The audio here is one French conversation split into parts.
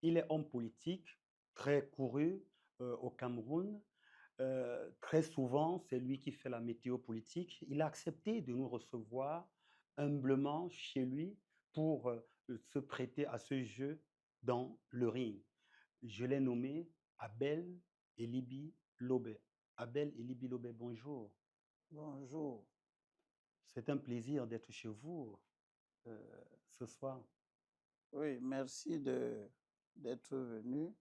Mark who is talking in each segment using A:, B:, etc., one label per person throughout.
A: il est homme politique, très couru au Cameroun. Très souvent, c'est lui qui fait la météo politique. Il a accepté de nous recevoir humblement chez lui pour se prêter à ce jeu dans le ring. Je l'ai nommé Abel Elibi Lobé. Abel Elibi Lobé, bonjour.
B: Bonjour.
A: C'est un plaisir d'être chez vous ce soir.
B: Oui, merci d'être venu.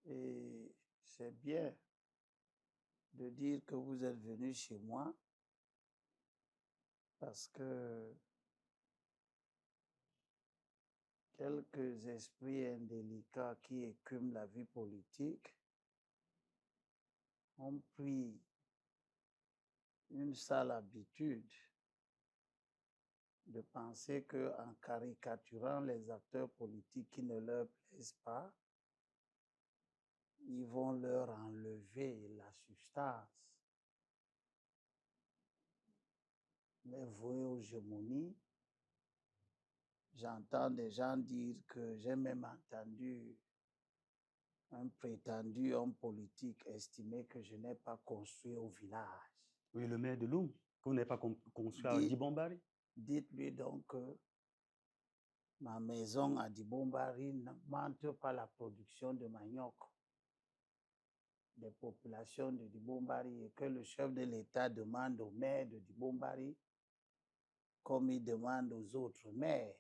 B: Et c'est bien de dire que vous êtes venu chez moi parce que quelques esprits indélicats qui écument la vie politique ont pris une sale habitude de penser qu'en caricaturant les acteurs politiques qui ne leur plaisent pas, ils vont leur enlever la substance, les vouer aux gémonies. J'entends des gens dire que j'ai même entendu un prétendu homme politique estimer que je n'ai pas construit au village.
A: Oui, le maire de Loum, que vous n'avez pas conçu à Dibombari.
B: Dites-lui donc que ma maison à Dibombari ne mente pas la production de manioc des populations de Dibombari et que le chef de l'État demande au maire de Dibombari comme il demande aux autres maires.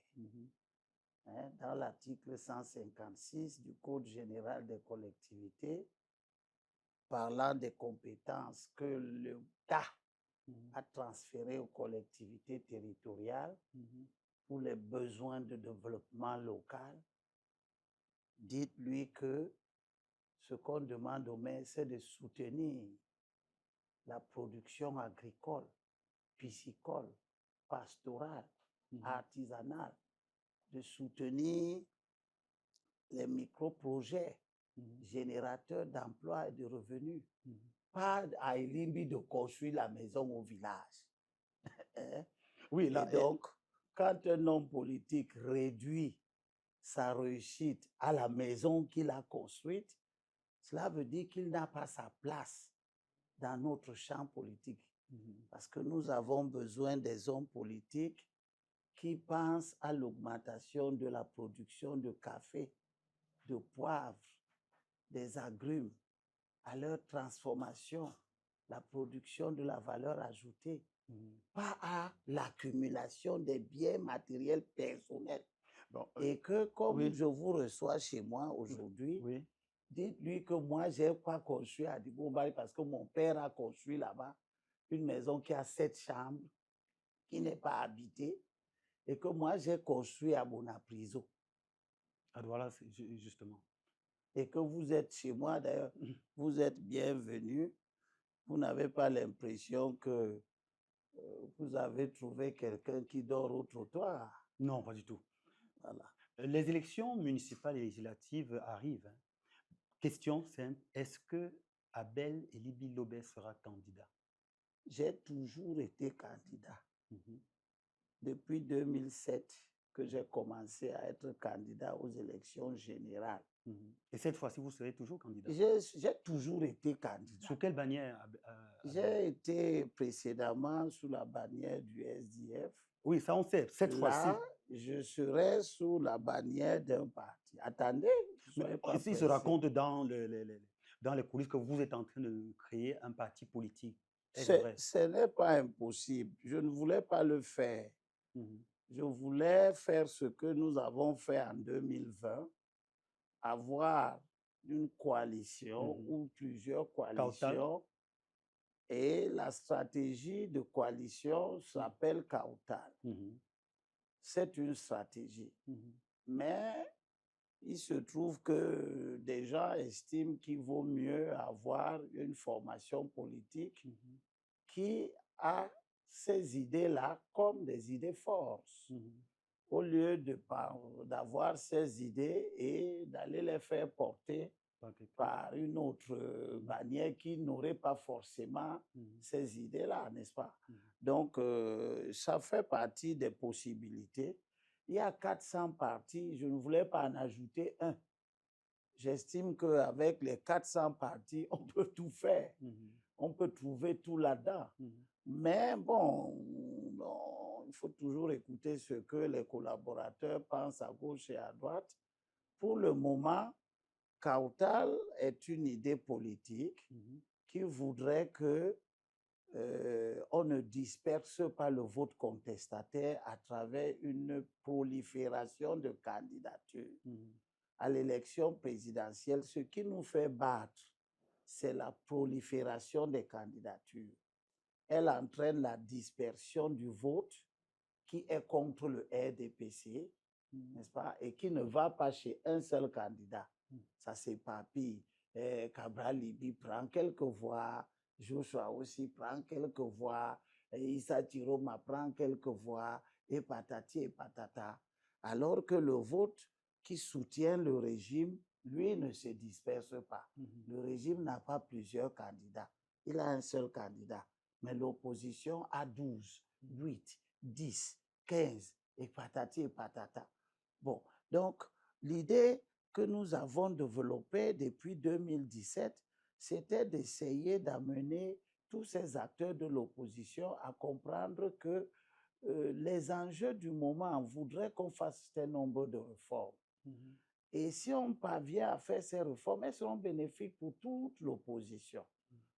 B: Dans l'article 156 du Code général des collectivités, parlant des compétences que l'État a transférées aux collectivités territoriales pour les besoins de développement local, dites-lui que ce qu'on demande aux maires, c'est de soutenir la production agricole, piscicole, pastorale, artisanale, de soutenir les micro-projets générateurs d'emplois et de revenus. Pas à Elimbi de construire la maison au village.
A: Oui, là,
B: et donc, quand un homme politique réduit sa réussite à la maison qu'il a construite, cela veut dire qu'il n'a pas sa place dans notre champ politique. Parce que nous avons besoin des hommes politiques qui pensent à l'augmentation de la production de café, de poivre, des agrumes, à leur transformation, la production de la valeur ajoutée, pas à l'accumulation des biens matériels personnels.
A: bon,
B: Et que comme
A: oui,
B: je vous reçois chez moi aujourd'hui,
A: oui.
B: dites-lui que moi, j'ai pas construit à Dibombari parce que mon père a construit là-bas une maison qui a 7 chambres, qui n'est pas habitée, et que moi, j'ai construit à Bonapriso.
A: Ah, voilà, justement.
B: Et que vous êtes chez moi, d'ailleurs, vous êtes bienvenu. Vous n'avez pas l'impression que vous avez trouvé quelqu'un qui dort au trottoir.
A: Non, pas du tout.
B: Voilà.
A: Les élections municipales et législatives arrivent. Hein. Question simple, est-ce que Abel Elibi Lobé sera candidat?
B: J'ai toujours été candidat. Depuis 2007 que j'ai commencé à être candidat aux élections générales.
A: Et cette fois-ci, vous serez toujours candidat?
B: J'ai toujours été candidat.
A: Sous quelle bannière?
B: J'ai été précédemment sous la bannière du SDF.
A: Oui, ça on sait. Cette fois-ci.
B: Là, je serai sous la bannière d'un parti. Attendez, soyez pas
A: Ici, il se
B: pressés.
A: raconte dans les coulisses que vous êtes en train de créer un parti politique. Est-ce vrai?
B: Ce n'est pas impossible. Je ne voulais pas le faire. Je voulais faire ce que nous avons fait en 2020, avoir une coalition ou plusieurs coalitions. Et la stratégie de coalition s'appelle Kautal. C'est une stratégie. Mais il se trouve que des gens estiment qu'il vaut mieux avoir une formation politique qui a ces idées-là comme des idées forces, au lieu d'avoir ces idées et d'aller les faire porter par une autre bannière qui n'aurait pas forcément ces idées-là, n'est-ce pas? Donc, ça fait partie des possibilités. il y a 400 partis, je ne voulais pas en ajouter un. J'estime qu'avec les 400 partis, on peut tout faire. On peut trouver tout là-dedans. Mais bon, il faut toujours écouter ce que les collaborateurs pensent à gauche et à droite. Pour le moment, Kautal est une idée politique qui voudrait que on ne disperse pas le vote contestataire à travers une prolifération de candidatures. À l'élection présidentielle, ce qui nous fait battre, c'est la prolifération des candidatures. Elle entraîne la dispersion du vote qui est contre le RDPC, n'est-ce pas, et qui ne va pas chez un seul candidat. Ça s'éparpille. Cabral Libi prend quelques voix, Joshua aussi prend quelques voix, Issa Tiroma prend quelques voix, et patati et patata. Alors que le vote qui soutient le régime, lui, ne se disperse pas. Le régime n'a pas plusieurs candidats. Il a un seul candidat. Mais l'opposition a 12, 8, 10, 15, et patati et patata. Bon, donc, l'idée que nous avons développée depuis 2017, c'était d'essayer d'amener tous ces acteurs de l'opposition à comprendre que les enjeux du moment voudraient qu'on fasse un nombre de réformes. Et si on parvient à faire ces réformes, elles seront bénéfiques pour toute l'opposition.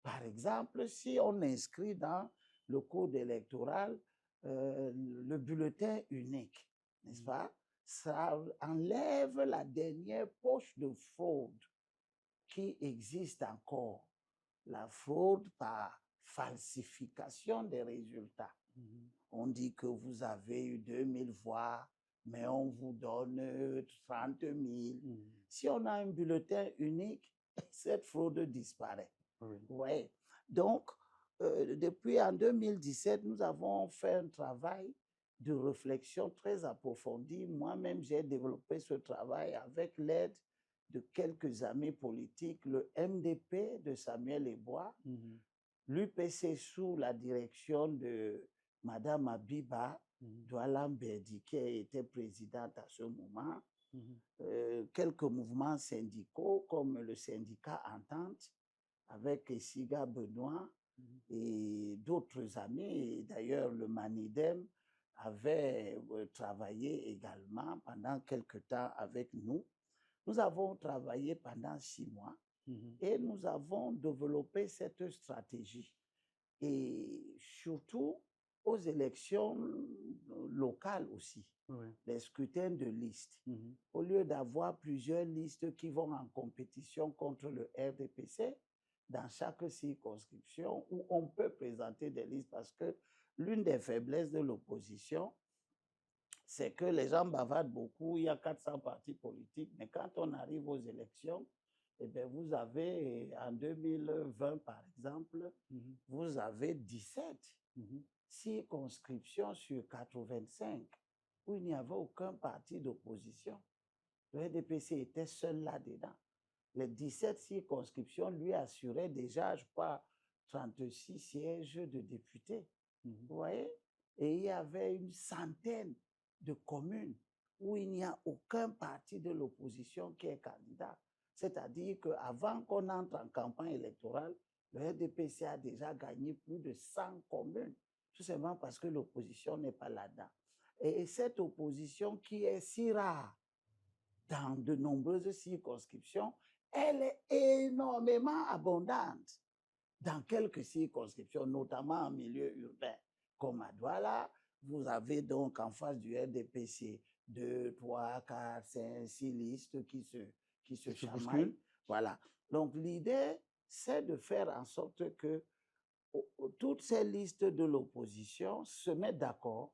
B: Par exemple, si on inscrit dans le code électoral le bulletin unique, n'est-ce pas? Ça enlève la dernière poche de fraude qui existe encore, la fraude par falsification des résultats. On dit que vous avez eu 2000 voix, mais on vous donne 30 000. Si on a un bulletin unique, cette fraude disparaît. Ouais. Donc, depuis en 2017, nous avons fait un travail de réflexion très approfondi. Moi-même, j'ai développé ce travail avec l'aide de quelques amis politiques, le MDP de Samuel Ebois, l'UPC sous la direction de Madame Abiba Douala Mbedi, qui était présidente à ce moment, quelques mouvements syndicaux comme le syndicat Entente, avec Siga Benoît et d'autres amis. Et d'ailleurs, le Manidem avait travaillé également pendant quelque temps avec nous. Nous avons travaillé pendant 6 mois et nous avons développé cette stratégie. Et surtout aux élections locales aussi, les scrutins de liste. Au lieu d'avoir plusieurs listes qui vont en compétition contre le RDPC, dans chaque circonscription où on peut présenter des listes, parce que l'une des faiblesses de l'opposition, c'est que les gens bavardent beaucoup, il y a 400 partis politiques, mais quand on arrive aux élections, eh bien, vous avez, en 2020 par exemple, vous avez 17 circonscriptions sur 85 où il n'y avait aucun parti d'opposition. Le RDPC était seul là-dedans. Les 17 circonscriptions lui assuraient déjà, je crois, 36 sièges de députés. Vous voyez? Et il y avait une centaine de communes où il n'y a aucun parti de l'opposition qui est candidat. C'est-à-dire qu'avant qu'on entre en campagne électorale, le RDPC a déjà gagné plus de 100 communes, tout simplement parce que l'opposition n'est pas là-dedans. Et cette opposition qui est si rare dans de nombreuses circonscriptions, elle est énormément abondante dans quelques circonscriptions, notamment en milieu urbain, comme à Douala. Vous avez donc en face du RDPC 2, 3, 4, 5, 6 listes qui se chamaillent. Voilà. Donc l'idée, c'est de faire en sorte que toutes ces listes de l'opposition se mettent d'accord,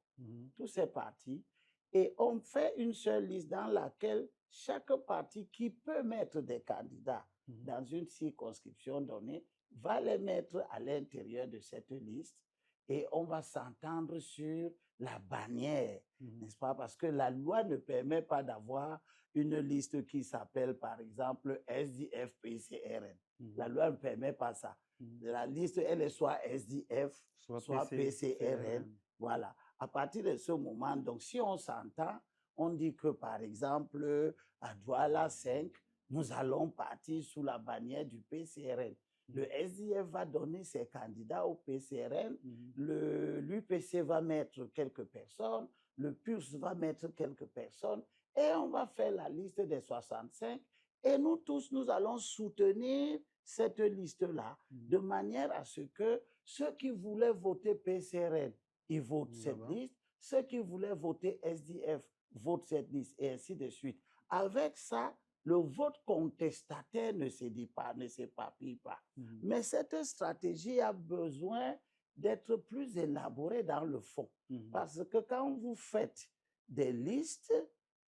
B: tous ces partis, et on fait une seule liste dans laquelle chaque parti qui peut mettre des candidats dans une circonscription donnée va les mettre à l'intérieur de cette liste et on va s'entendre sur la bannière, n'est-ce pas? Parce que la loi ne permet pas d'avoir une liste qui s'appelle, par exemple, SDF-PCRN. La loi ne permet pas ça. La liste, elle est soit SDF, soit PCRN. Voilà. À partir de ce moment, donc, si on s'entend, On dit que, par exemple, à Douala 5, nous allons partir sous la bannière du PCRN. Le SDF va donner ses candidats au PCRN, l'UPC va mettre quelques personnes, le PURS va mettre quelques personnes, et on va faire la liste des 65, et nous tous, nous allons soutenir cette liste-là, de manière à ce que ceux qui voulaient voter PCRN, ils votent cette liste, ceux qui voulaient voter SDF votent cette liste, et ainsi de suite. Avec ça, le vote contestataire ne s'éparpille pas. Mais cette stratégie a besoin d'être plus élaborée dans le fond. Parce que quand vous faites des listes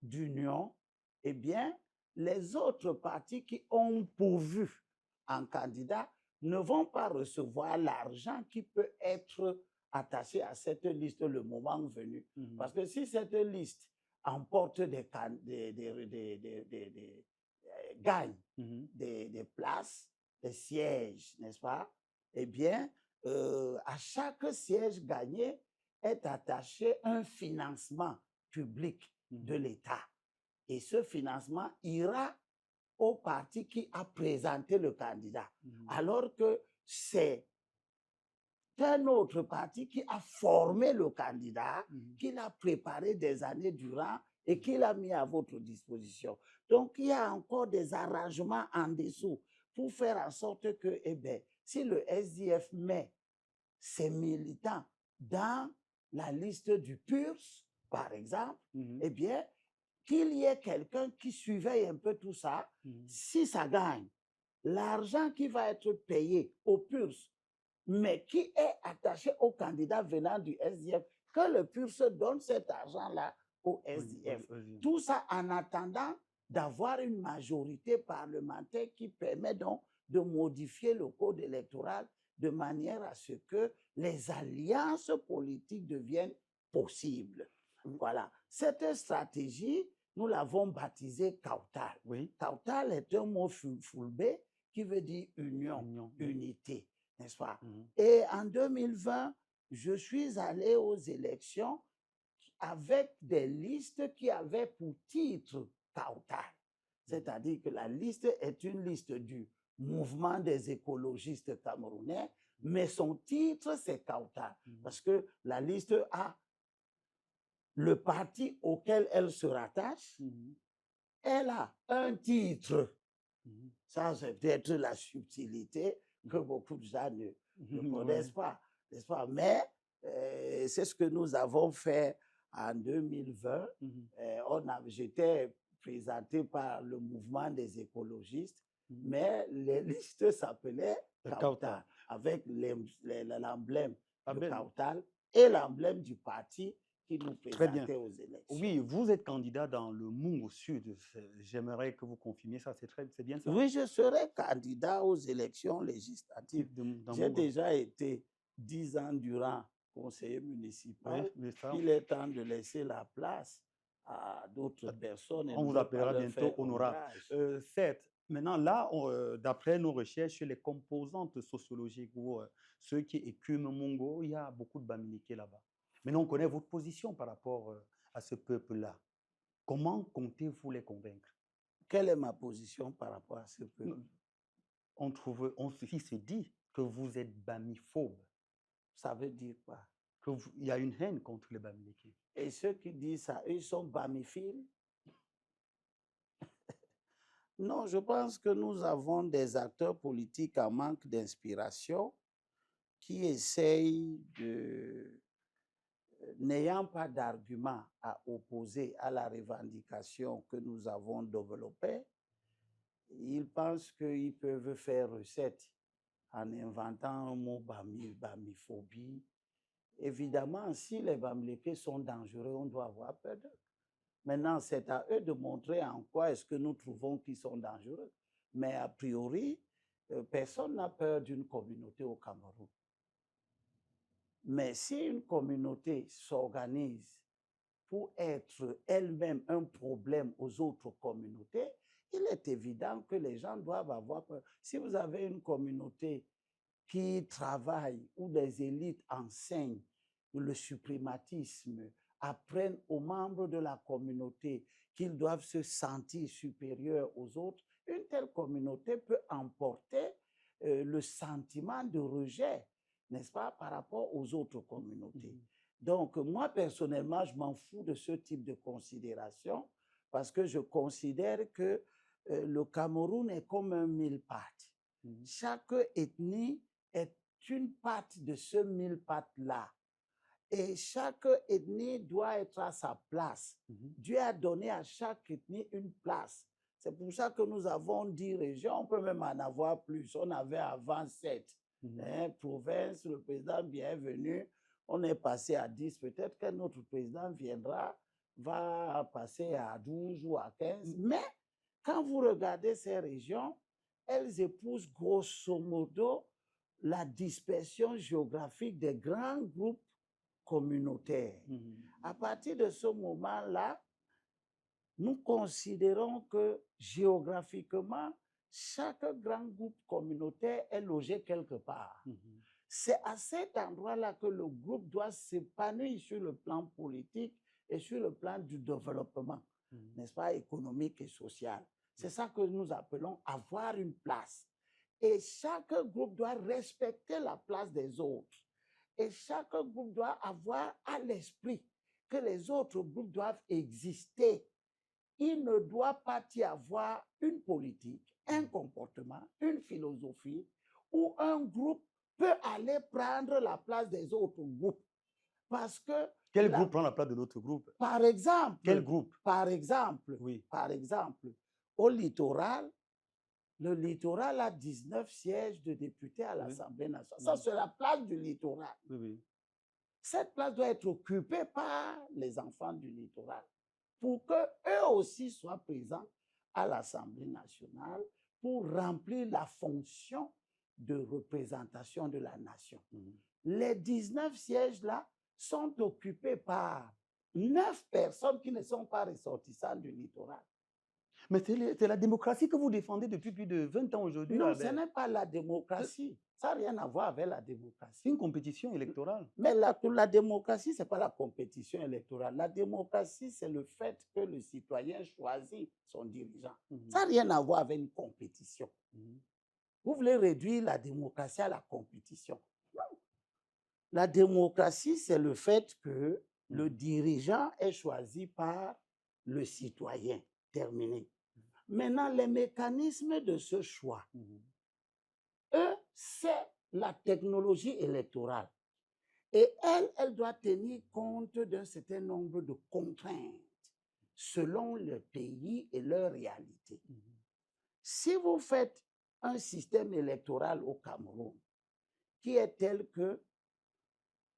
B: d'union, eh bien, les autres partis qui ont pourvu un candidat ne vont pas recevoir l'argent qui peut être attaché à cette liste le moment venu. Parce que si cette liste emporte gagne des places, des sièges, n'est-ce pas? Eh bien, à chaque siège gagné est attaché un financement public de l'État. Et ce financement ira au parti qui a présenté le candidat. Alors que c'est un autre parti qui a formé le candidat, qui l'a préparé des années durant et qui l'a mis à votre disposition. Donc, il y a encore des arrangements en dessous pour faire en sorte que, eh bien, si le SDF met ses militants dans la liste du PURS, par exemple, eh bien, qu'il y ait quelqu'un qui surveille un peu tout ça. Si ça gagne, l'argent qui va être payé au PURS, mais qui est attaché au candidat venant du SDF, que le PURS donne cet argent-là au SDF. Tout ça en attendant d'avoir une majorité parlementaire qui permet donc de modifier le code électoral de manière à ce que les alliances politiques deviennent possibles. Voilà. Cette stratégie, nous l'avons baptisée Kautal. Kautal est un mot fulbé qui veut dire union, unité, n'est-ce pas? Et en 2020, je suis allé aux élections avec des listes qui avaient pour titre Kautal. C'est-à-dire que la liste est une liste du mouvement des écologistes camerounais, mais son titre, c'est Kautal. Parce que la liste a le parti auquel elle se rattache, elle a un titre. Ça, c'est peut-être la subtilité que beaucoup de gens ne connaissent pas, n'est-ce pas? Mais c'est ce que nous avons fait en 2020. J'étais présenté par le mouvement des écologistes, mais les listes s'appelaient Kautal, avec l'emblème de Kautal et l'emblème du parti qui nous présentait aux élections.
A: Oui, vous êtes candidat dans le Mungu Sud. J'aimerais que vous confirmiez ça. C'est bien ça?
B: Oui, je serai candidat aux élections législatives. J'ai déjà été 10 ans durant conseiller municipal. Il est temps de laisser la place à d'autres personnes.
A: On vous appellera bientôt honorable. Certes, maintenant là, d'après nos recherches, les composantes sociologiques ou ceux qui écument Mungu, il y a beaucoup de Bamileke là-bas. Maintenant, on connaît votre position par rapport à ce peuple-là. Comment comptez-vous les convaincre?
B: Quelle est ma position par rapport à ce peuple?
A: Il se dit que vous êtes bamiphobe.
B: Ça veut dire quoi?
A: Il y a une haine contre les Bamileke.
B: Et ceux qui disent ça, ils sont bamiphiles? Non, je pense que nous avons des acteurs politiques en manque d'inspiration qui essayent n'ayant pas d'argument à opposer à la revendication que nous avons développée, ils pensent qu'ils peuvent faire recette en inventant un mot bamiphobie. Évidemment, si les Bamileke sont dangereux, on doit avoir peur d'eux. Maintenant, c'est à eux de montrer en quoi est-ce que nous trouvons qu'ils sont dangereux. Mais a priori, personne n'a peur d'une communauté au Cameroun. Mais si une communauté s'organise pour être elle-même un problème aux autres communautés, il est évident que les gens doivent avoir peur. Si vous avez une communauté qui travaille, où des élites enseignent le suprématisme apprennent aux membres de la communauté qu'ils doivent se sentir supérieurs aux autres, une telle communauté peut emporter le sentiment de rejet, n'est-ce pas, par rapport aux autres communautés. Donc, moi, personnellement, je m'en fous de ce type de considération parce que je considère que le Cameroun est comme un mille-pattes. Chaque ethnie est une patte de ce mille-pattes-là. Et chaque ethnie doit être à sa place. Dieu a donné à chaque ethnie une place. C'est pour ça que nous avons 10 régions. On peut même en avoir plus. On avait avant 7 provinces. Le président bienvenu. On est passé à 10. Peut-être qu'un autre président viendra, va passer à 12 ou à 15. Mais quand vous regardez ces régions, elles épousent grosso modo la dispersion géographique des grands groupes communautaires. À partir de ce moment-là, nous considérons que géographiquement, chaque grand groupe communautaire est logé quelque part. C'est à cet endroit-là que le groupe doit s'épanouir sur le plan politique et sur le plan du développement, n'est-ce pas, économique et social. C'est ça que nous appelons avoir une place. Et chaque groupe doit respecter la place des autres. Et chaque groupe doit avoir à l'esprit que les autres groupes doivent exister. Il ne doit pas y avoir une politique, un comportement, une philosophie où un groupe peut aller prendre la place des autres groupes. Parce que...
A: Quel groupe prend la place de l'autre groupe?
B: Par exemple...
A: Quel groupe?
B: Par exemple,
A: oui.
B: Par exemple, au littoral, le littoral a 19 sièges de députés à l'Assemblée nationale. Ça, c'est la place du littoral. Cette place doit être occupée par les enfants du littoral pour qu'eux aussi soient présents à l'Assemblée nationale pour remplir la fonction de représentation de la nation. Les 19 sièges-là sont occupés par 9 personnes qui ne sont pas ressortissants du littoral.
A: Mais c'est la démocratie que vous défendez depuis plus de 20 ans aujourd'hui.
B: Non, ce n'est pas la démocratie. Ça n'a rien à voir avec la démocratie.
A: C'est une compétition électorale.
B: Mais la démocratie, ce n'est pas la compétition électorale. La démocratie, c'est le fait que le citoyen choisit son dirigeant. Ça n'a rien à voir avec une compétition. Vous voulez réduire la démocratie à la compétition. Non. La démocratie, c'est le fait que le dirigeant est choisi par le citoyen. Terminé. Maintenant, les mécanismes de ce choix, eux, c'est la technologie électorale. Et elle doit tenir compte d'un certain nombre de contraintes selon le pays et leur réalité. Si vous faites un système électoral au Cameroun qui est tel que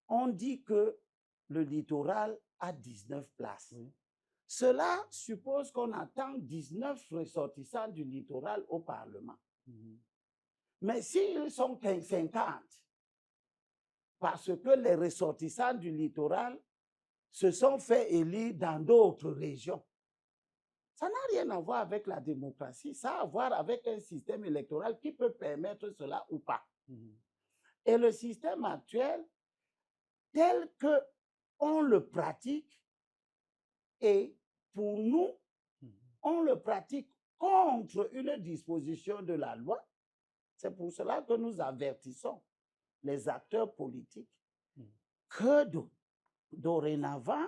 B: on dit que le littoral a 19 places, cela suppose qu'on attend 19 ressortissants du littoral au Parlement. Mais s'ils sont 50, parce que les ressortissants du littoral se sont fait élire dans d'autres régions, ça n'a rien à voir avec la démocratie, ça a à voir avec un système électoral qui peut permettre cela ou pas. Et le système actuel, tel qu'on le pratique, et pour nous, on le pratique contre une disposition de la loi. C'est pour cela que nous avertissons les acteurs politiques que dorénavant,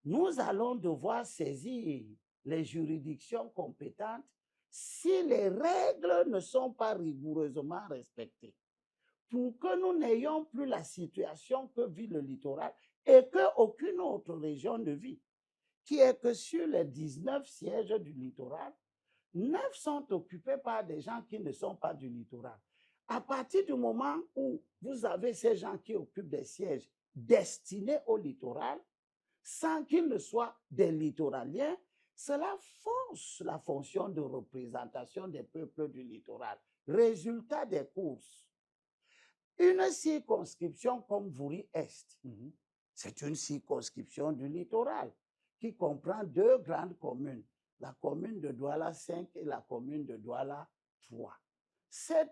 B: nous allons devoir saisir les juridictions compétentes si les règles ne sont pas rigoureusement respectées, pour que nous n'ayons plus la situation que vit le littoral et qu'aucune autre région ne vit, qui est que sur les 19 sièges du littoral, 9 sont occupés par des gens qui ne sont pas du littoral. À partir du moment où vous avez ces gens qui occupent des sièges destinés au littoral, sans qu'ils ne soient des littoraliens, cela force la fonction de représentation des peuples du littoral. Résultat des courses. Une circonscription comme Vouri-Est, c'est une circonscription du littoral qui comprend 2 grandes communes, la commune de Douala 5 et la commune de Douala 3. Ces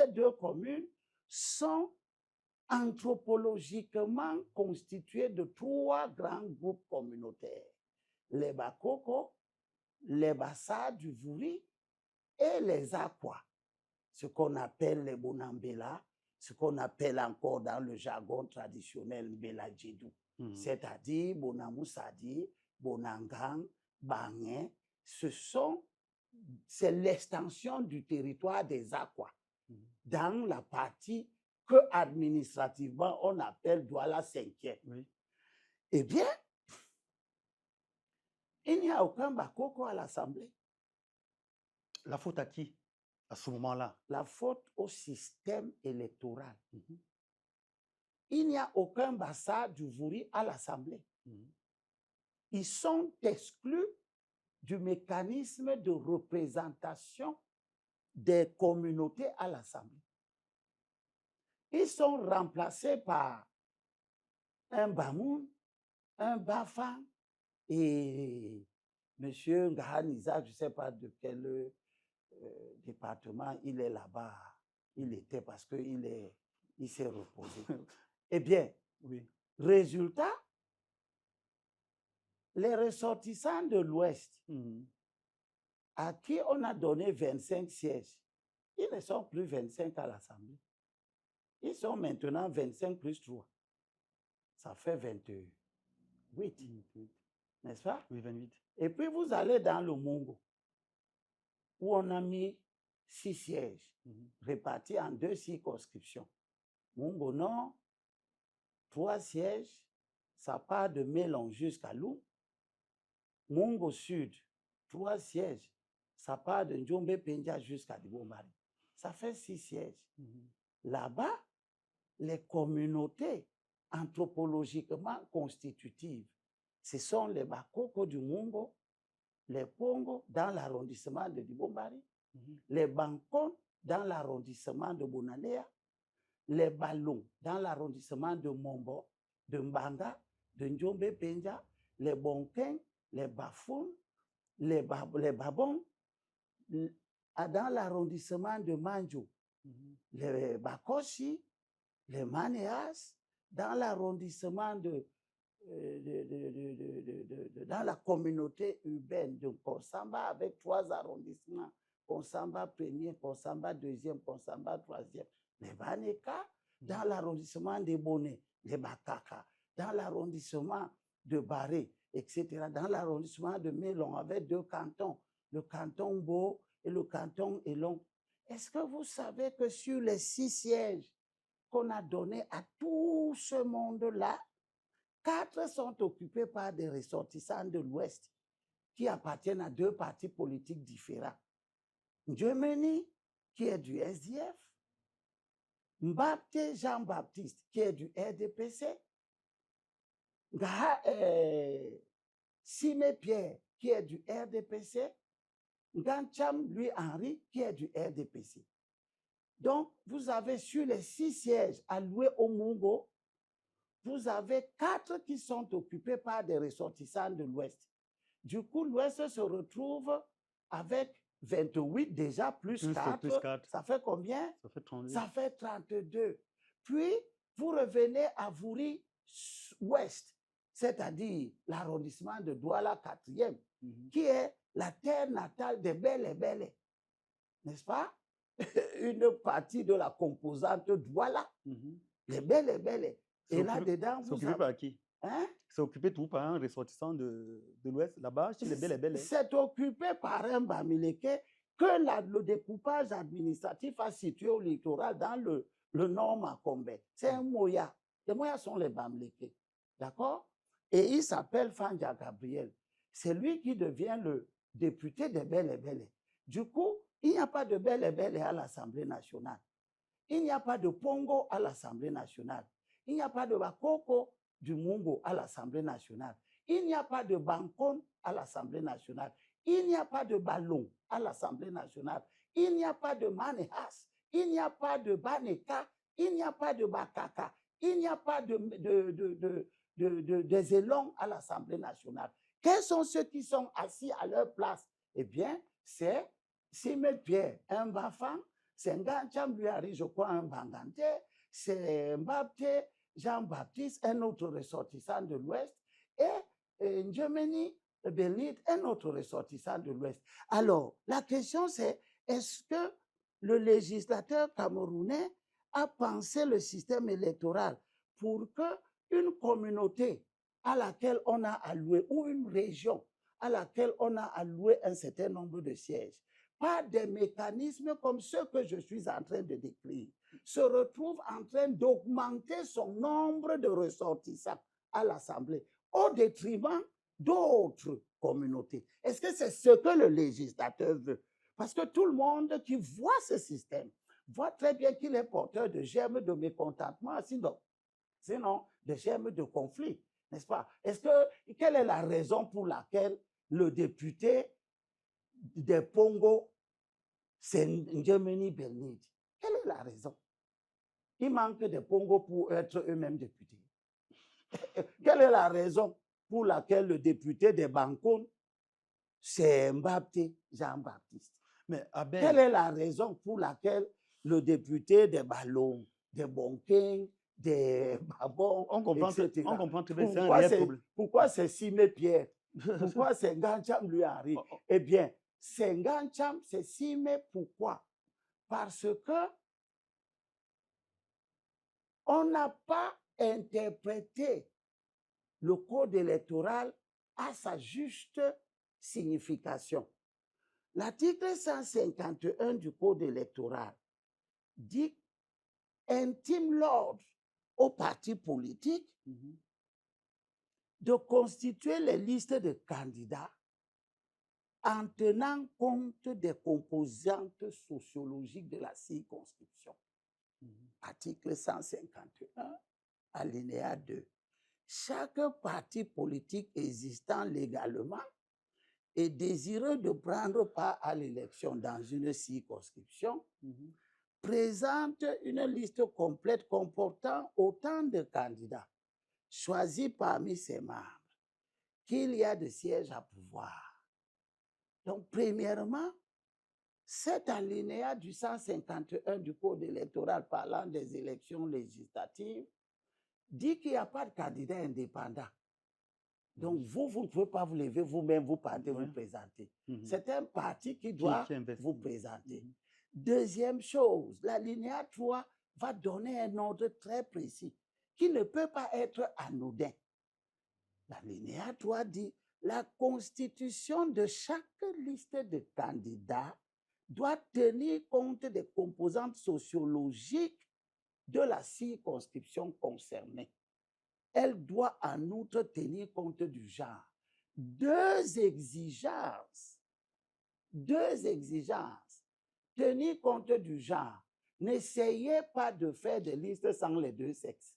B: 2 communes sont anthropologiquement constitué de 3 grands groupes communautaires. Les Bakoko, les Bassa du Vouri et les Aqua, ce qu'on appelle les Bonambela, ce qu'on appelle encore dans le jargon traditionnel Mbela Djedou, c'est-à-dire Bonamoussadi, Bonangang, Bangé. C'est l'extension du territoire des Aqua dans la partie que administrativement on appelle Douala 5e.
A: Oui.
B: Eh bien, il n'y a aucun Bakoko à l'Assemblée.
A: La faute à qui à ce moment-là?
B: La faute au système électoral. Il n'y a aucun Bassa du Vouri à l'Assemblée. Ils sont exclus du mécanisme de représentation des communautés à l'Assemblée. Ils sont remplacés par un Bamoun, un Bafang et M. Ngahan Isaac, je ne sais pas de quel département il est là-bas. Il était parce qu'il s'est reposé. Eh bien,
A: oui.
B: Résultat, les ressortissants de l'Ouest, à qui on a donné 25 sièges, ils ne sont plus 25 à l'Assemblée. Ils sont maintenant 25 plus 3. Ça fait 28. N'est-ce pas?
A: Oui, 28.
B: Et puis vous allez dans le Mungo, où on a mis 6 sièges, répartis en 2 circonscriptions. Mungo Nord, 3 sièges, ça part de Mélon jusqu'à Lou. Mungo Sud, 3 sièges, ça part de Ndjombe Penja jusqu'à Dibombari. Ça fait 6 sièges. Là-bas, les communautés anthropologiquement constitutives, ce sont les Bakoko du Mungo, les Pongo dans l'arrondissement de Dibombari, les Bankon dans l'arrondissement de Bonanea, les Balons dans l'arrondissement de Mombo, de Mbanga, de Ndjombe Penja, les Bonken, les Bafoun, les Babons, dans l'arrondissement de Manjo, les Bakoshi, les Manéas, dans l'arrondissement dans la communauté urbaine de Konsamba avec 3 arrondissements, Konsamba 1er, Konsamba 2e, Konsamba 3e, les Baneka, dans l'arrondissement des Bonnet, les Bakaka, dans l'arrondissement de Barré, etc., dans l'arrondissement de Mélon avec 2 cantons, le canton Beau et le canton Elon. Est-ce que vous savez que sur les 6 sièges qu'on a donnés à tout ce monde-là, 4 sont occupés par des ressortissants de l'Ouest qui appartiennent à 2 partis politiques différents. Ndjemeni, qui est du SDF, Mbapte Jean-Baptiste, qui est du RDPC, Simé Pierre, qui est du RDPC, Ngancham Louis-Henri, qui est du RDPC. Donc, vous avez sur les 6 sièges alloués au Mungo, vous avez 4 qui sont occupés par des ressortissants de l'Ouest. Du coup, l'Ouest se retrouve avec 28 déjà, plus 4. Ça fait combien?
A: Ça fait 32.
B: Ça fait 32. Puis, vous revenez à Vouri Ouest, c'est-à-dire l'arrondissement de Douala 4e, qui est la terre natale des Bélé, n'est-ce pas? Une partie de la composante Douala, les Bélé. Et là-dedans,
A: vous savez... C'est occupé par qui? C'est occupé tout par un ressortissant de l'Ouest, là-bas, chez les Bélé.
B: C'est occupé par un Bamileke que le découpage administratif a situé au littoral dans le nord Makombe. C'est un Moya. Les Moyas sont les Bamileke. D'accord? Et il s'appelle Fanja Gabriel. C'est lui qui devient le député de Bélé. Du coup, il n'y a pas de Bélé à l'Assemblée nationale. Il n'y a pas de Pongo à l'Assemblée nationale. Il n'y a pas de Bakoko du Mungo à l'Assemblée nationale. Il n'y a pas de Bankon à l'Assemblée nationale. Il n'y a pas de Ballon à l'Assemblée nationale. Il n'y a pas de Manéas. Il n'y a pas de Baneka. Il n'y a pas de Bakaka. Il n'y a pas des élons à l'Assemblée nationale. Quels sont ceux qui sont assis à leur place? Eh bien, c'est Simé Pierre, un Bafang, c'est Ngancham Louis-Henri, je crois, un Bangante, c'est Mbapté, Jean-Baptiste, un autre ressortissant de l'Ouest, et N'Djameni Belit, un autre ressortissant de l'Ouest. Alors, la question c'est, est-ce que le législateur camerounais a pensé le système électoral pour qu'une communauté à laquelle on a alloué, ou une région à laquelle on a alloué un certain nombre de sièges, par des mécanismes comme ceux que je suis en train de décrire, se retrouve en train d'augmenter son nombre de ressortissants à l'Assemblée au détriment d'autres communautés. Est-ce que c'est ce que le législateur veut? Parce que tout le monde qui voit ce système voit très bien qu'il est porteur de germes de mécontentement, sinon de germes de conflit, n'est-ce pas? Quelle est la raison pour laquelle le député des Pongo, c'est N'Djameni Belit? Quelle est la raison? Il manque des Pongo pour être eux-mêmes députés. Quelle est la raison pour laquelle le député des Bankoun, c'est Mbapté, Jean-Baptiste?
A: Mais Abel,
B: quelle est la raison pour laquelle le député des Ballons, des Bonking, des Babon,
A: on comprend,
B: etc.
A: on comprend très bien, c'est un réel problème.
B: Pourquoi c'est Simé Pierre? Pourquoi c'est Ngancham lui Henri? Eh bien, c'est Ngancham, c'est Simé, pourquoi? Parce que on n'a pas interprété le code électoral à sa juste signification. L'article 151 du code électoral dit intime l'ordre aux partis politiques de constituer les listes de candidats en tenant compte des composantes sociologiques de la circonscription. Article 151, alinéa 2. Chaque parti politique existant légalement et désireux de prendre part à l'élection dans une circonscription présente une liste complète comportant autant de candidats choisis parmi ses membres qu'il y a de sièges à pouvoir. Donc, premièrement, cet alinéa du 151 du Code électoral parlant des élections législatives dit qu'il n'y a pas de candidat indépendant. Donc, vous ne pouvez pas vous lever vous-même, vous partez vous présenter. C'est un parti qui doit vous présenter. Deuxième chose, l'alinéa 3 va donner un ordre très précis qui ne peut pas être anodin. L'alinéa 3 dit la constitution de chaque liste de candidats doit tenir compte des composantes sociologiques de la circonscription concernée. Elle doit en outre tenir compte du genre. Deux exigences. Tenir compte du genre. N'essayez pas de faire des listes sans les deux sexes.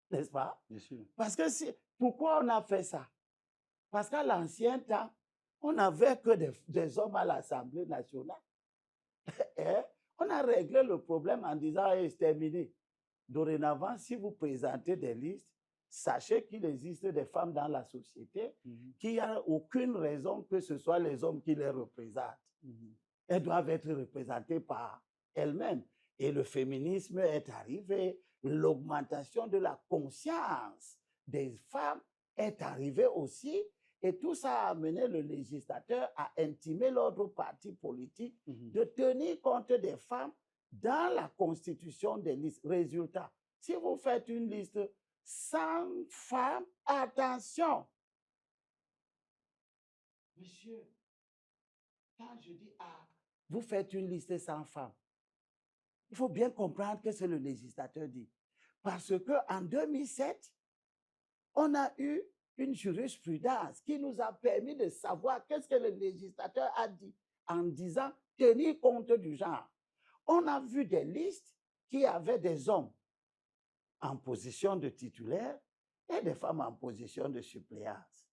B: N'est-ce pas?
A: Bien sûr.
B: Parce que pourquoi on a fait ça? Parce qu'à l'ancien temps, on n'avait que des hommes à l'Assemblée nationale. Et on a réglé le problème en disant c'est terminé. Dorénavant, si vous présentez des listes, sachez qu'il existe des femmes dans la société qu'il n'y a aucune raison que ce soit les hommes qui les représentent. Elles doivent être représentées par elles-mêmes. Et le féminisme est arrivé, l'augmentation de la conscience des femmes est arrivée aussi. Et tout ça a amené le législateur à intimer l'ordre parti politique de tenir compte des femmes dans la constitution des listes. Résultat, si vous faites une liste sans femmes, attention. Monsieur, quand je dis vous faites une liste sans femmes, il faut bien comprendre que c'est le législateur dit. Parce qu'en 2007, on a eu une jurisprudence qui nous a permis de savoir qu'est-ce que le législateur a dit en disant tenir compte du genre. On a vu des listes qui avaient des hommes en position de titulaire et des femmes en position de suppléance.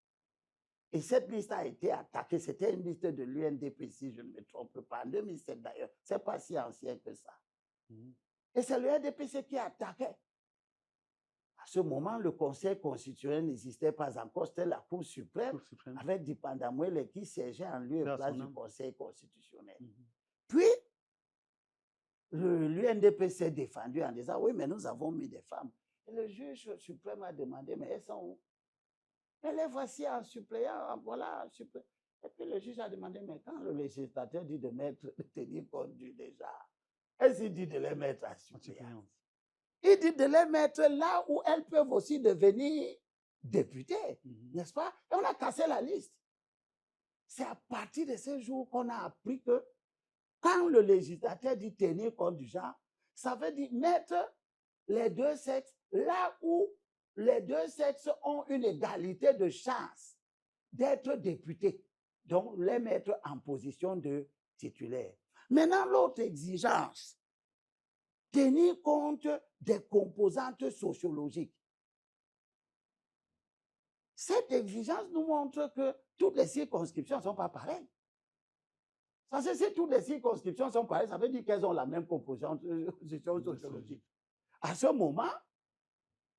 B: Et cette liste a été attaquée. C'était une liste de l'UNDP, si je ne me trompe pas, en 2007 d'ailleurs. Ce n'est pas si ancien que ça. Et c'est l'UNDP qui attaquait. À ce moment, le Conseil constitutionnel n'existait pas encore. C'était la Cour suprême avec Dipanda Mwele qui siégeait en lieu et place du Conseil constitutionnel. Puis, l'UNDP s'est défendu en disant, oui, mais nous avons mis des femmes. Et le juge suprême a demandé, mais elles sont où? Et les voici en suppléant, voilà, en suppléant. Et puis le juge a demandé, mais quand le législateur dit de tenir compte du déjà, est-ce qu'il dit de les mettre en suppléance? Il dit de les mettre là où elles peuvent aussi devenir députées, n'est-ce pas? Et on a cassé la liste. C'est à partir de ce jour qu'on a appris que quand le législateur dit tenir compte du genre, ça veut dire mettre les deux sexes là où les deux sexes ont une égalité de chance d'être députés. Donc, les mettre en position de titulaire. Maintenant, l'autre exigence, tenir compte des composantes sociologiques. Cette exigence nous montre que toutes les circonscriptions ne sont pas pareilles. Ça, si toutes les circonscriptions sont pareilles, ça veut dire qu'elles ont la même composition sociologique. À ce moment,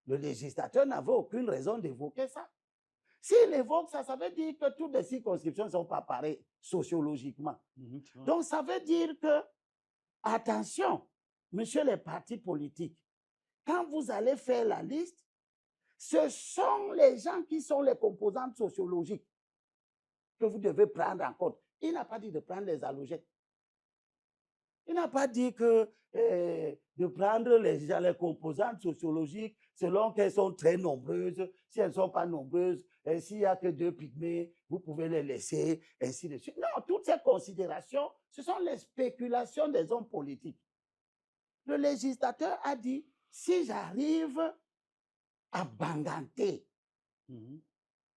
B: le législateur n'avait aucune raison d'évoquer ça. S'il évoque ça, ça veut dire que toutes les circonscriptions ne sont pas pareilles sociologiquement. Donc, ça veut dire que, attention, monsieur les partis politiques, quand vous allez faire la liste, ce sont les gens qui sont les composantes sociologiques que vous devez prendre en compte. Il n'a pas dit de prendre les halogènes. Il n'a pas dit que de prendre les composantes sociologiques selon qu'elles sont très nombreuses. Si elles ne sont pas nombreuses, s'il n'y a que 2 pygmées, vous pouvez les laisser, ainsi de suite. Non, toutes ces considérations, ce sont les spéculations des hommes politiques. Le législateur a dit, si j'arrive à Banganté,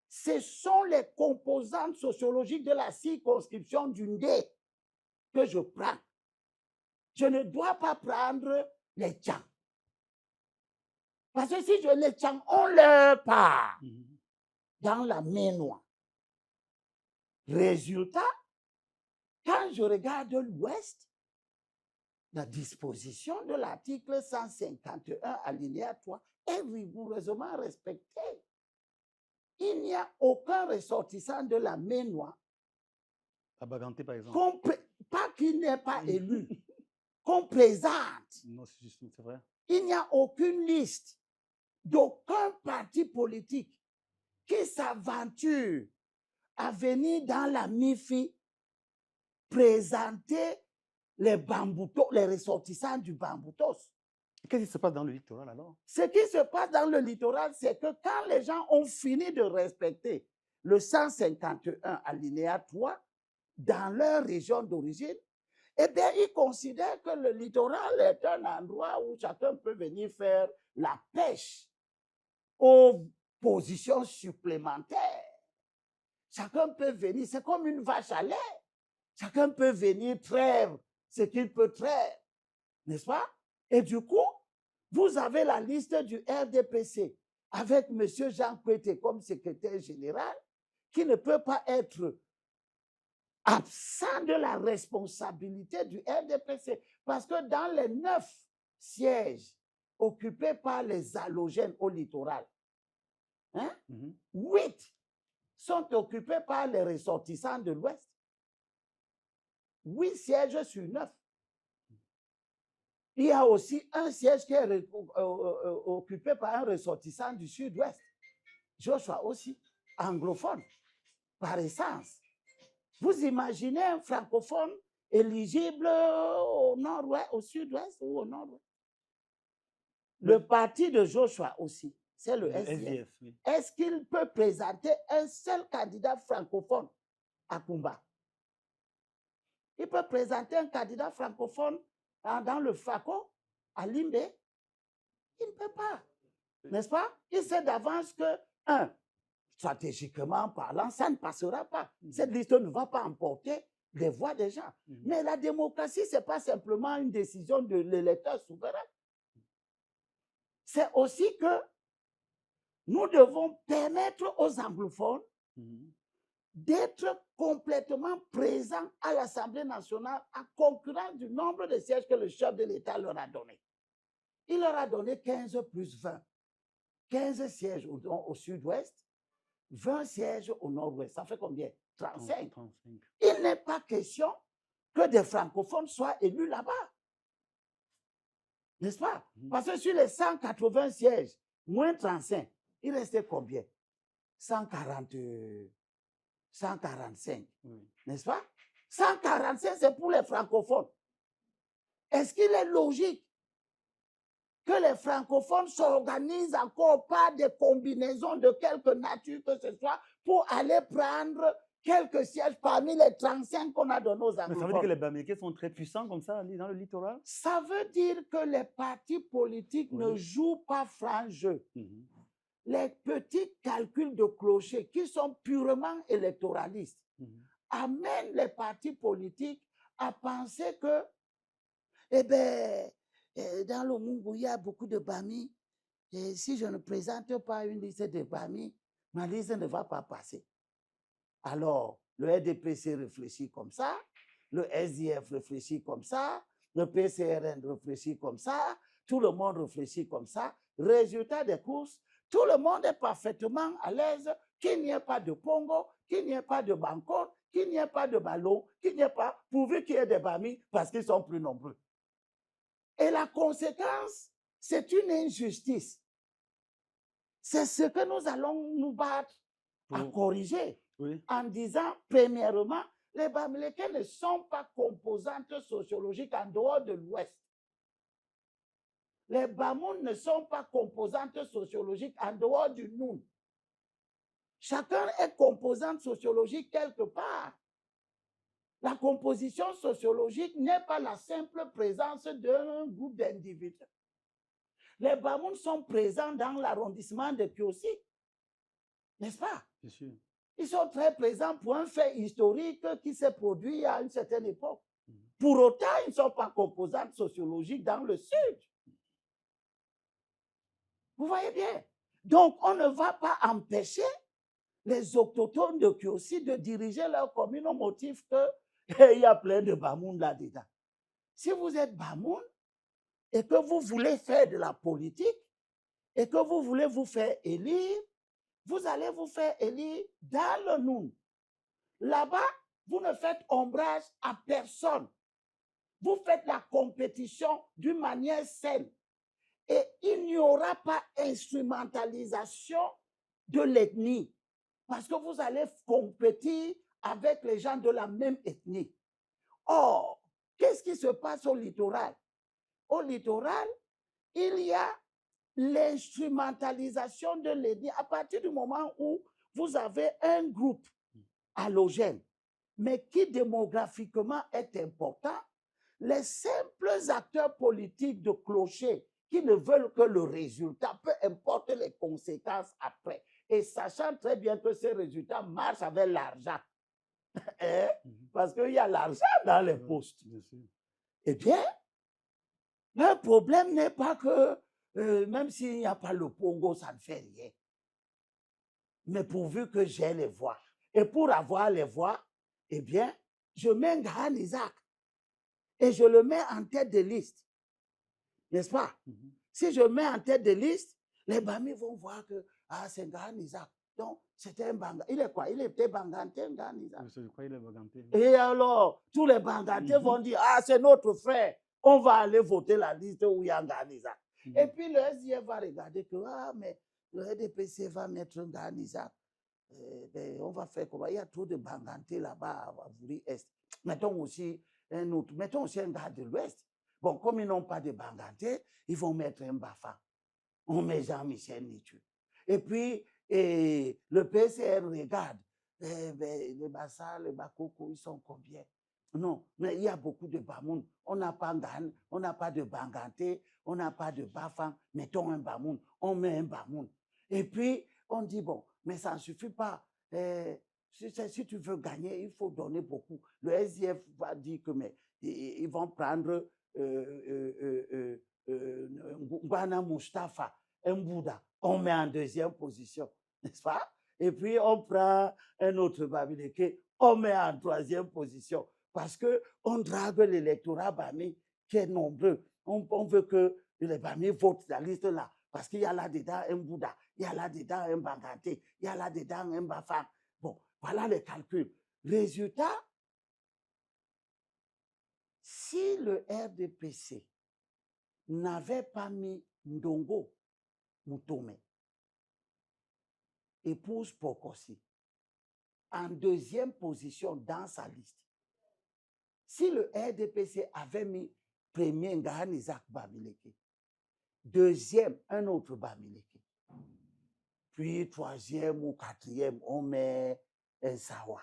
B: ce sont les composantes sociologiques de la circonscription du Ndé que je prends. Je ne dois pas prendre les Tchans. Parce que si je les Tchans, on leur part dans la main noire. Résultat, quand je regarde l'Ouest, la disposition de l'article 151 alinéa 3 est rigoureusement respectée. Il n'y a aucun ressortissant de la main noire.
A: À Baganté, par exemple.
B: Pas qu'il n'est pas élu. Qu'on présente.
A: Non, c'est vrai.
B: Il n'y a aucune liste d'aucun parti politique qui s'aventure à venir dans la MIFI présenter les bamboutos, les ressortissants du bamboutos.
A: Qu'est-ce qui se passe dans le littoral alors?
B: Ce qui se passe dans le littoral, c'est que quand les gens ont fini de respecter le 151 alinéa 3 dans leur région d'origine, eh bien, ils considèrent que le littoral est un endroit où chacun peut venir faire la pêche aux positions supplémentaires. Chacun peut venir, c'est comme une vache à lait. Chacun peut venir traire ce qu'il peut traire, n'est-ce pas? Et du coup, vous avez la liste du RDPC avec M. Jean Kouete comme secrétaire général qui ne peut pas être absent de la responsabilité du RDPC. Parce que dans les 9 sièges occupés par les halogènes au littoral, 8 sont occupés par les ressortissants de l'Ouest. 8 sièges sur 9. Il y a aussi un siège qui est occupé par un ressortissant du Sud-Ouest. Joshua aussi, anglophone, par essence. Vous imaginez un francophone éligible au nord-ouest, au sud-ouest ou au nord-ouest? Le parti de Joshua aussi, c'est le SDF. Oui. Est-ce qu'il peut présenter un seul candidat francophone à Kumba? Il peut présenter un candidat francophone dans le FACO, à Limbe? Il ne peut pas, n'est-ce pas? Il sait d'avance que, stratégiquement parlant, ça ne passera pas. Cette liste ne va pas emporter les voix des gens. Mais la démocratie, ce n'est pas simplement une décision de l'électeur souverain. C'est aussi que nous devons permettre aux anglophones d'être complètement présents à l'Assemblée nationale en concurrence du nombre de sièges que le chef de l'État leur a donné. Il leur a donné 15 plus 20. 15 sièges au sud-ouest, 20 sièges au nord-ouest. Ça fait combien? 35. 35. Il n'est pas question que des francophones soient élus là-bas. N'est-ce pas? Parce que sur les 180 sièges, moins 35, il restait combien? 140, 145, n'est-ce pas? 145, c'est pour les francophones. Est-ce qu'il est logique que les francophones s'organisent encore par des combinaisons de quelque nature que ce soit pour aller prendre quelques sièges parmi les 35 qu'on a donnés aux anglophones?
A: Mais ça veut dire que les Bamileke sont très puissants comme ça dans le littoral?
B: Ça veut dire que les partis politiques ne jouent pas franc jeu. Les petits calculs de clocher qui sont purement électoralistes amènent les partis politiques à penser que, eh bien, dans le Mungu, il y a beaucoup de Bami. Et si je ne présente pas une liste de Bami, ma liste ne va pas passer. Alors, le RDPC réfléchit comme ça, le SDF réfléchit comme ça, le PCRN réfléchit comme ça, tout le monde réfléchit comme ça. Résultat des courses, tout le monde est parfaitement à l'aise qu'il n'y ait pas de Pongo, qu'il n'y ait pas de Banco, qu'il n'y ait pas de ballon, qu'il n'y ait pas, pourvu qu'il y ait des Bami, parce qu'ils sont plus nombreux. Et la conséquence, c'est une injustice. C'est ce que nous allons nous battre à corriger en disant, premièrement, les Bamileke ne sont pas composantes sociologiques en dehors de l'Ouest. Les Bamoun ne sont pas composantes sociologiques en dehors du Noun. Chacun est composante sociologique quelque part. La composition sociologique n'est pas la simple présence d'un groupe d'individus. Les Bamoun sont présents dans l'arrondissement de Kiossi, n'est-ce pas?
A: Bien sûr.
B: Ils sont très présents pour un fait historique qui s'est produit à une certaine époque. Pour autant, ils ne sont pas composantes sociologiques dans le Sud. Vous voyez bien? Donc, on ne va pas empêcher les autochtones de Kiossi de diriger leur commune au motif qu'il y a plein de Bamoun là-dedans. Si vous êtes Bamoun et que vous voulez faire de la politique et que vous voulez vous faire élire, vous allez vous faire élire dans le Noun. Là-bas, vous ne faites ombrage à personne. Vous faites la compétition d'une manière saine. Et il n'y aura pas instrumentalisation de l'ethnie. Parce que vous allez compétir avec les gens de la même ethnie. Or, qu'est-ce qui se passe au littoral? Au littoral, il y a l'instrumentalisation de l'ethnie à partir du moment où vous avez un groupe allogène, mais qui démographiquement est important. Les simples acteurs politiques de clocher qui ne veulent que le résultat, peu importe les conséquences après, et sachant très bien que ces résultats marchent avec l'argent, parce qu'il y a l'argent dans les postes. Eh bien, le problème n'est pas que, même s'il n'y a pas le Pongo, ça ne fait rien. Mais pourvu que j'ai les voix. Et pour avoir les voix, eh bien, je mets Ngahan Isaac et je le mets en tête de liste. N'est-ce pas? Si je mets en tête de liste, les Bami vont voir que c'est Ngahan Isaac. Donc, c'était un Banga. Il est quoi? Il était Banganté, Ngahan Isaac.
A: Je crois qu'il est Banganté.
B: Et alors, tous les Bangantés vont dire, c'est notre frère. On va aller voter la liste où il y a Ngahan Isaac. Et puis le SDF va regarder que, mais le RDPC va mettre Ngahan Isaac. On va faire comment? Il y a trop de Banganté là-bas à Vouri-Est. Mettons aussi un autre, mettons aussi un gars de l'Ouest. Bon, comme ils n'ont pas de Banganté, ils vont mettre un Bafang. On met Jean-Michel Nitu. Et puis, le PCR regarde. Les Bassa, les Bakoko, ils sont combien? Non, mais il y a beaucoup de Bamoun. On n'a pas Ngan, on n'a pas de Banganté, on n'a pas de Bafang. Mettons un Bamoun, on met un Bamoun. Et puis, on dit, bon, mais ça ne suffit pas. Si tu veux gagner, il faut donner beaucoup. Le SDF va dire que, mais ils vont prendre Mbana Mustafa, un Bouddha. On met en deuxième position, n'est-ce pas? Et puis, on prend un autre Bamileke, on met en troisième position. Parce qu'on drague l'électorat Bami qui est nombreux. On veut que les Bami votent la liste là. Parce qu'il y a là-dedans un Bouddha, il y a là-dedans un Banganté, il y a là-dedans un Bafang. Bon, voilà les calculs. Résultat, si le RDPC n'avait pas mis Ndongo Mutome, épouse Pokosi, en deuxième position dans sa liste, si le RDPC avait mis premier Ngahane Isaac Bamileke, deuxième un autre Bamileke, puis troisième ou quatrième on met Sawa.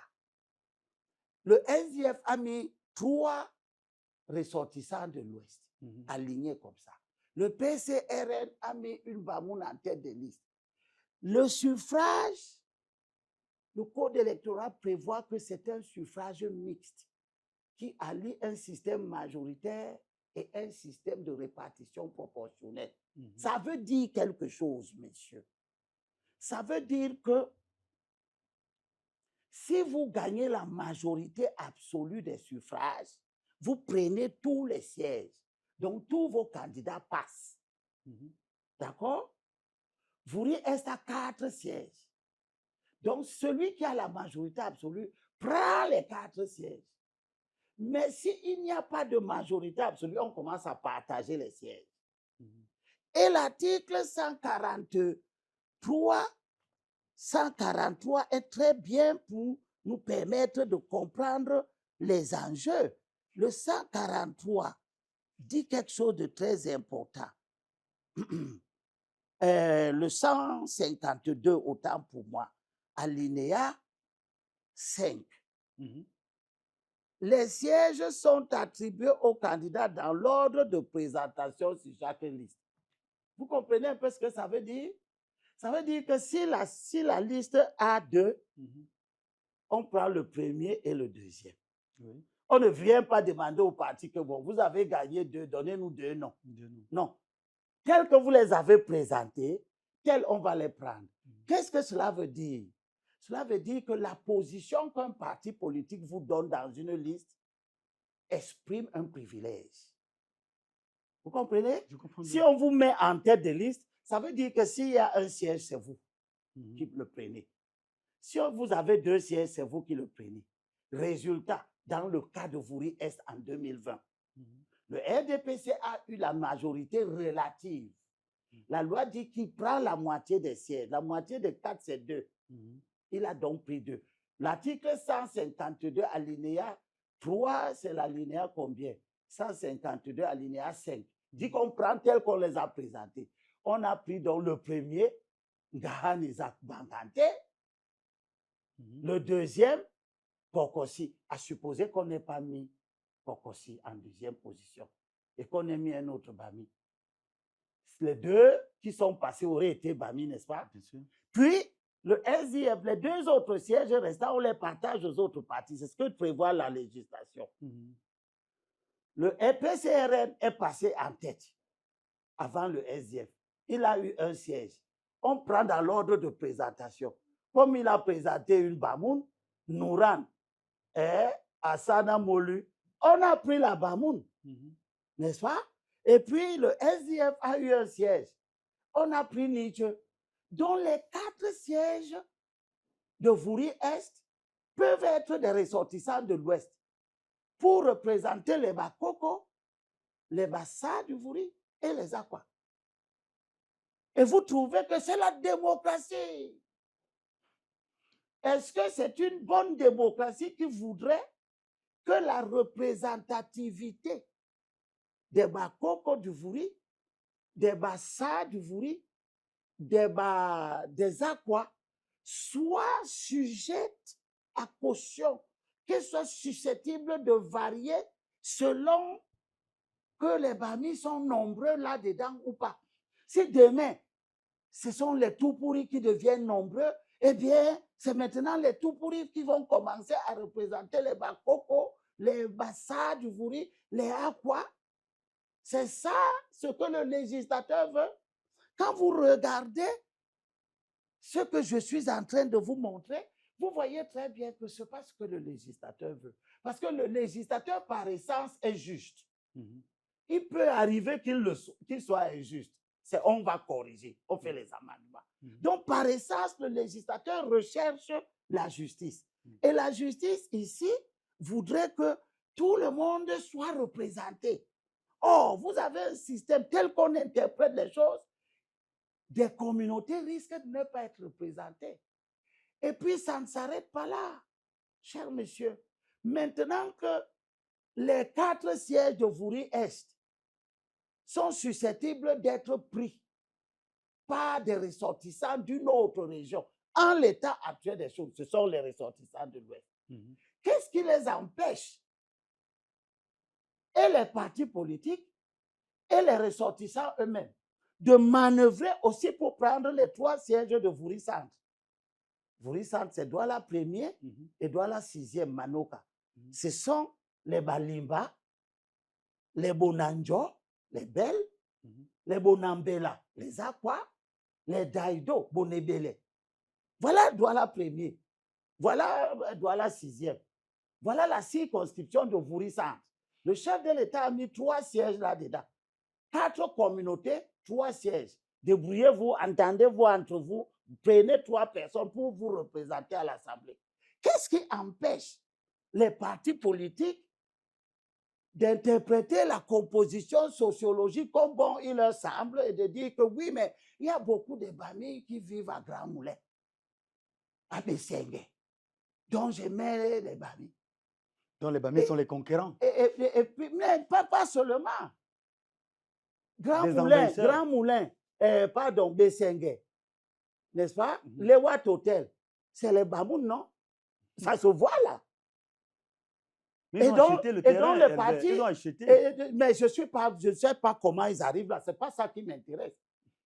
B: Le SDF a mis 3 ressortissants de l'Ouest, alignés comme ça. Le PCRN a mis une Bamoun en tête de liste. Le suffrage, le code électoral prévoit que c'est un suffrage mixte qui allie un système majoritaire et un système de répartition proportionnelle. Ça veut dire quelque chose, messieurs. Ça veut dire que si vous gagnez la majorité absolue des suffrages, vous prenez tous les sièges. Donc, tous vos candidats passent. D'accord? Vous reste à 4 sièges. Donc, celui qui a la majorité absolue prend les 4 sièges. Mais s'il n'y a pas de majorité absolue, on commence à partager les sièges. Et l'article 143 est très bien pour nous permettre de comprendre les enjeux. Le 143 dit quelque chose de très important. Le 152, autant pour moi, alinéa 5. Les sièges sont attribués aux candidats dans l'ordre de présentation sur chaque liste. Vous comprenez un peu ce que ça veut dire? Ça veut dire que si la liste a 2, on prend le premier et le deuxième. On ne vient pas demander au parti que bon, vous avez gagné 2, donnez-nous 2 noms. Non. Tels que vous les avez présentés, tels on va les prendre. Qu'est-ce que cela veut dire? Cela veut dire que la position qu'un parti politique vous donne dans une liste exprime un privilège. Vous comprenez? Je comprends bien. Si on vous met en tête de liste, ça veut dire que s'il y a un siège, c'est vous qui le prenez. Si vous avez 2 sièges, c'est vous qui le prenez. Résultat, dans le cas de Vouri-Est en 2020, le RDPC a eu la majorité relative. La loi dit qu'il prend la moitié des sièges. La moitié de 4, c'est 2. Il a donc pris 2. L'article 152 alinéa 3, c'est l'alinéa combien? 152 alinéa 5. Dit qu'on prend tel qu'on les a présentés. On a pris donc le premier, Ngahane Isaac Bangante. Le deuxième, Pokosi. À supposer qu'on n'ait pas mis Pokosi en deuxième position et qu'on ait mis un autre Bami. Les 2 qui sont passés auraient été Bami, n'est-ce pas? Bien sûr. Puis, le SDF, les 2 autres sièges restants, on les partage aux autres partis. C'est ce que prévoit la législation. Le PCRN est passé en tête avant le SDF. Il a eu un siège. On prend dans l'ordre de présentation. Comme il a présenté une Bamoun, Nouran et Asana Molu, on a pris la Bamoun, n'est-ce pas? Et puis le SDF a eu un siège. On a pris Nietzsche. Donc les 4 sièges de Vouri-Est peuvent être des ressortissants de l'Ouest pour représenter les Bakoko, les Bassa du Vouri et les Aqua. Et vous trouvez que c'est la démocratie. Est-ce que c'est une bonne démocratie qui voudrait que la représentativité des Bakoko du Vouri, des Bassa du Vouri, des Aqua soit sujette à caution, qu'elle soit susceptible de varier selon que les Bamis sont nombreux là-dedans ou pas. Si demain, ce sont les tout-pourris qui deviennent nombreux, eh bien, c'est maintenant les tout-pourris qui vont commencer à représenter les Bakoko, les Bassa du Vouri, les Aqua. C'est ça ce que le législateur veut. Quand vous regardez ce que je suis en train de vous montrer, vous voyez très bien que ce n'est pas ce que le législateur veut. Parce que le législateur, par essence, est juste. Il peut arriver qu'il soit injuste. On va corriger, on fait les amendements. Donc, par essence, le législateur recherche la justice. Et la justice, ici, voudrait que tout le monde soit représenté. Or, vous avez un système tel qu'on interprète les choses, des communautés risquent de ne pas être représentées. Et puis, ça ne s'arrête pas là, cher monsieur. Maintenant que les 4 sièges de Vouri-Est sont susceptibles d'être pris par des ressortissants d'une autre région, en l'état actuel des choses, ce sont les ressortissants de l'Ouest. Qu'est-ce qui les empêche? Et les partis politiques et les ressortissants eux-mêmes de manœuvrer aussi pour prendre les 3 sièges de Vouri-Centre. Vouri-Centre, c'est Douala 1er et Douala 6e, Manoka. Ce sont les Balimba, les Bonanjo, les Belles, les Bonambela, les Aqua, les Daïdo, Bonebele. Voilà Douala 1er. Voilà Douala 6e. Voilà la circonscription de Vouri-Centre. Le chef de l'État a mis 3 sièges là-dedans. 4 communautés, 3 sièges. Débrouillez-vous, entendez-vous entre vous, prenez 3 personnes pour vous représenter à l'Assemblée. Qu'est-ce qui empêche les partis politiques d'interpréter la composition sociologique comme bon il leur semble et de dire que oui, mais il y a beaucoup de Bami qui vivent à Grand Moulin, à Bessengue, dont j'aimais les Bami.
A: Donc les Bami sont les conquérants.
B: Et puis, mais pas seulement. Grand Moulin, pardon, Bessengue, n'est-ce pas? Les Watt Hotel, c'est les Bamoun, non? Ça se voit là.
A: Mais ils ont acheté le terrain,
B: les partis,
A: ils ont acheté.
B: Mais je ne sais pas comment ils arrivent là, ce n'est pas ça qui m'intéresse.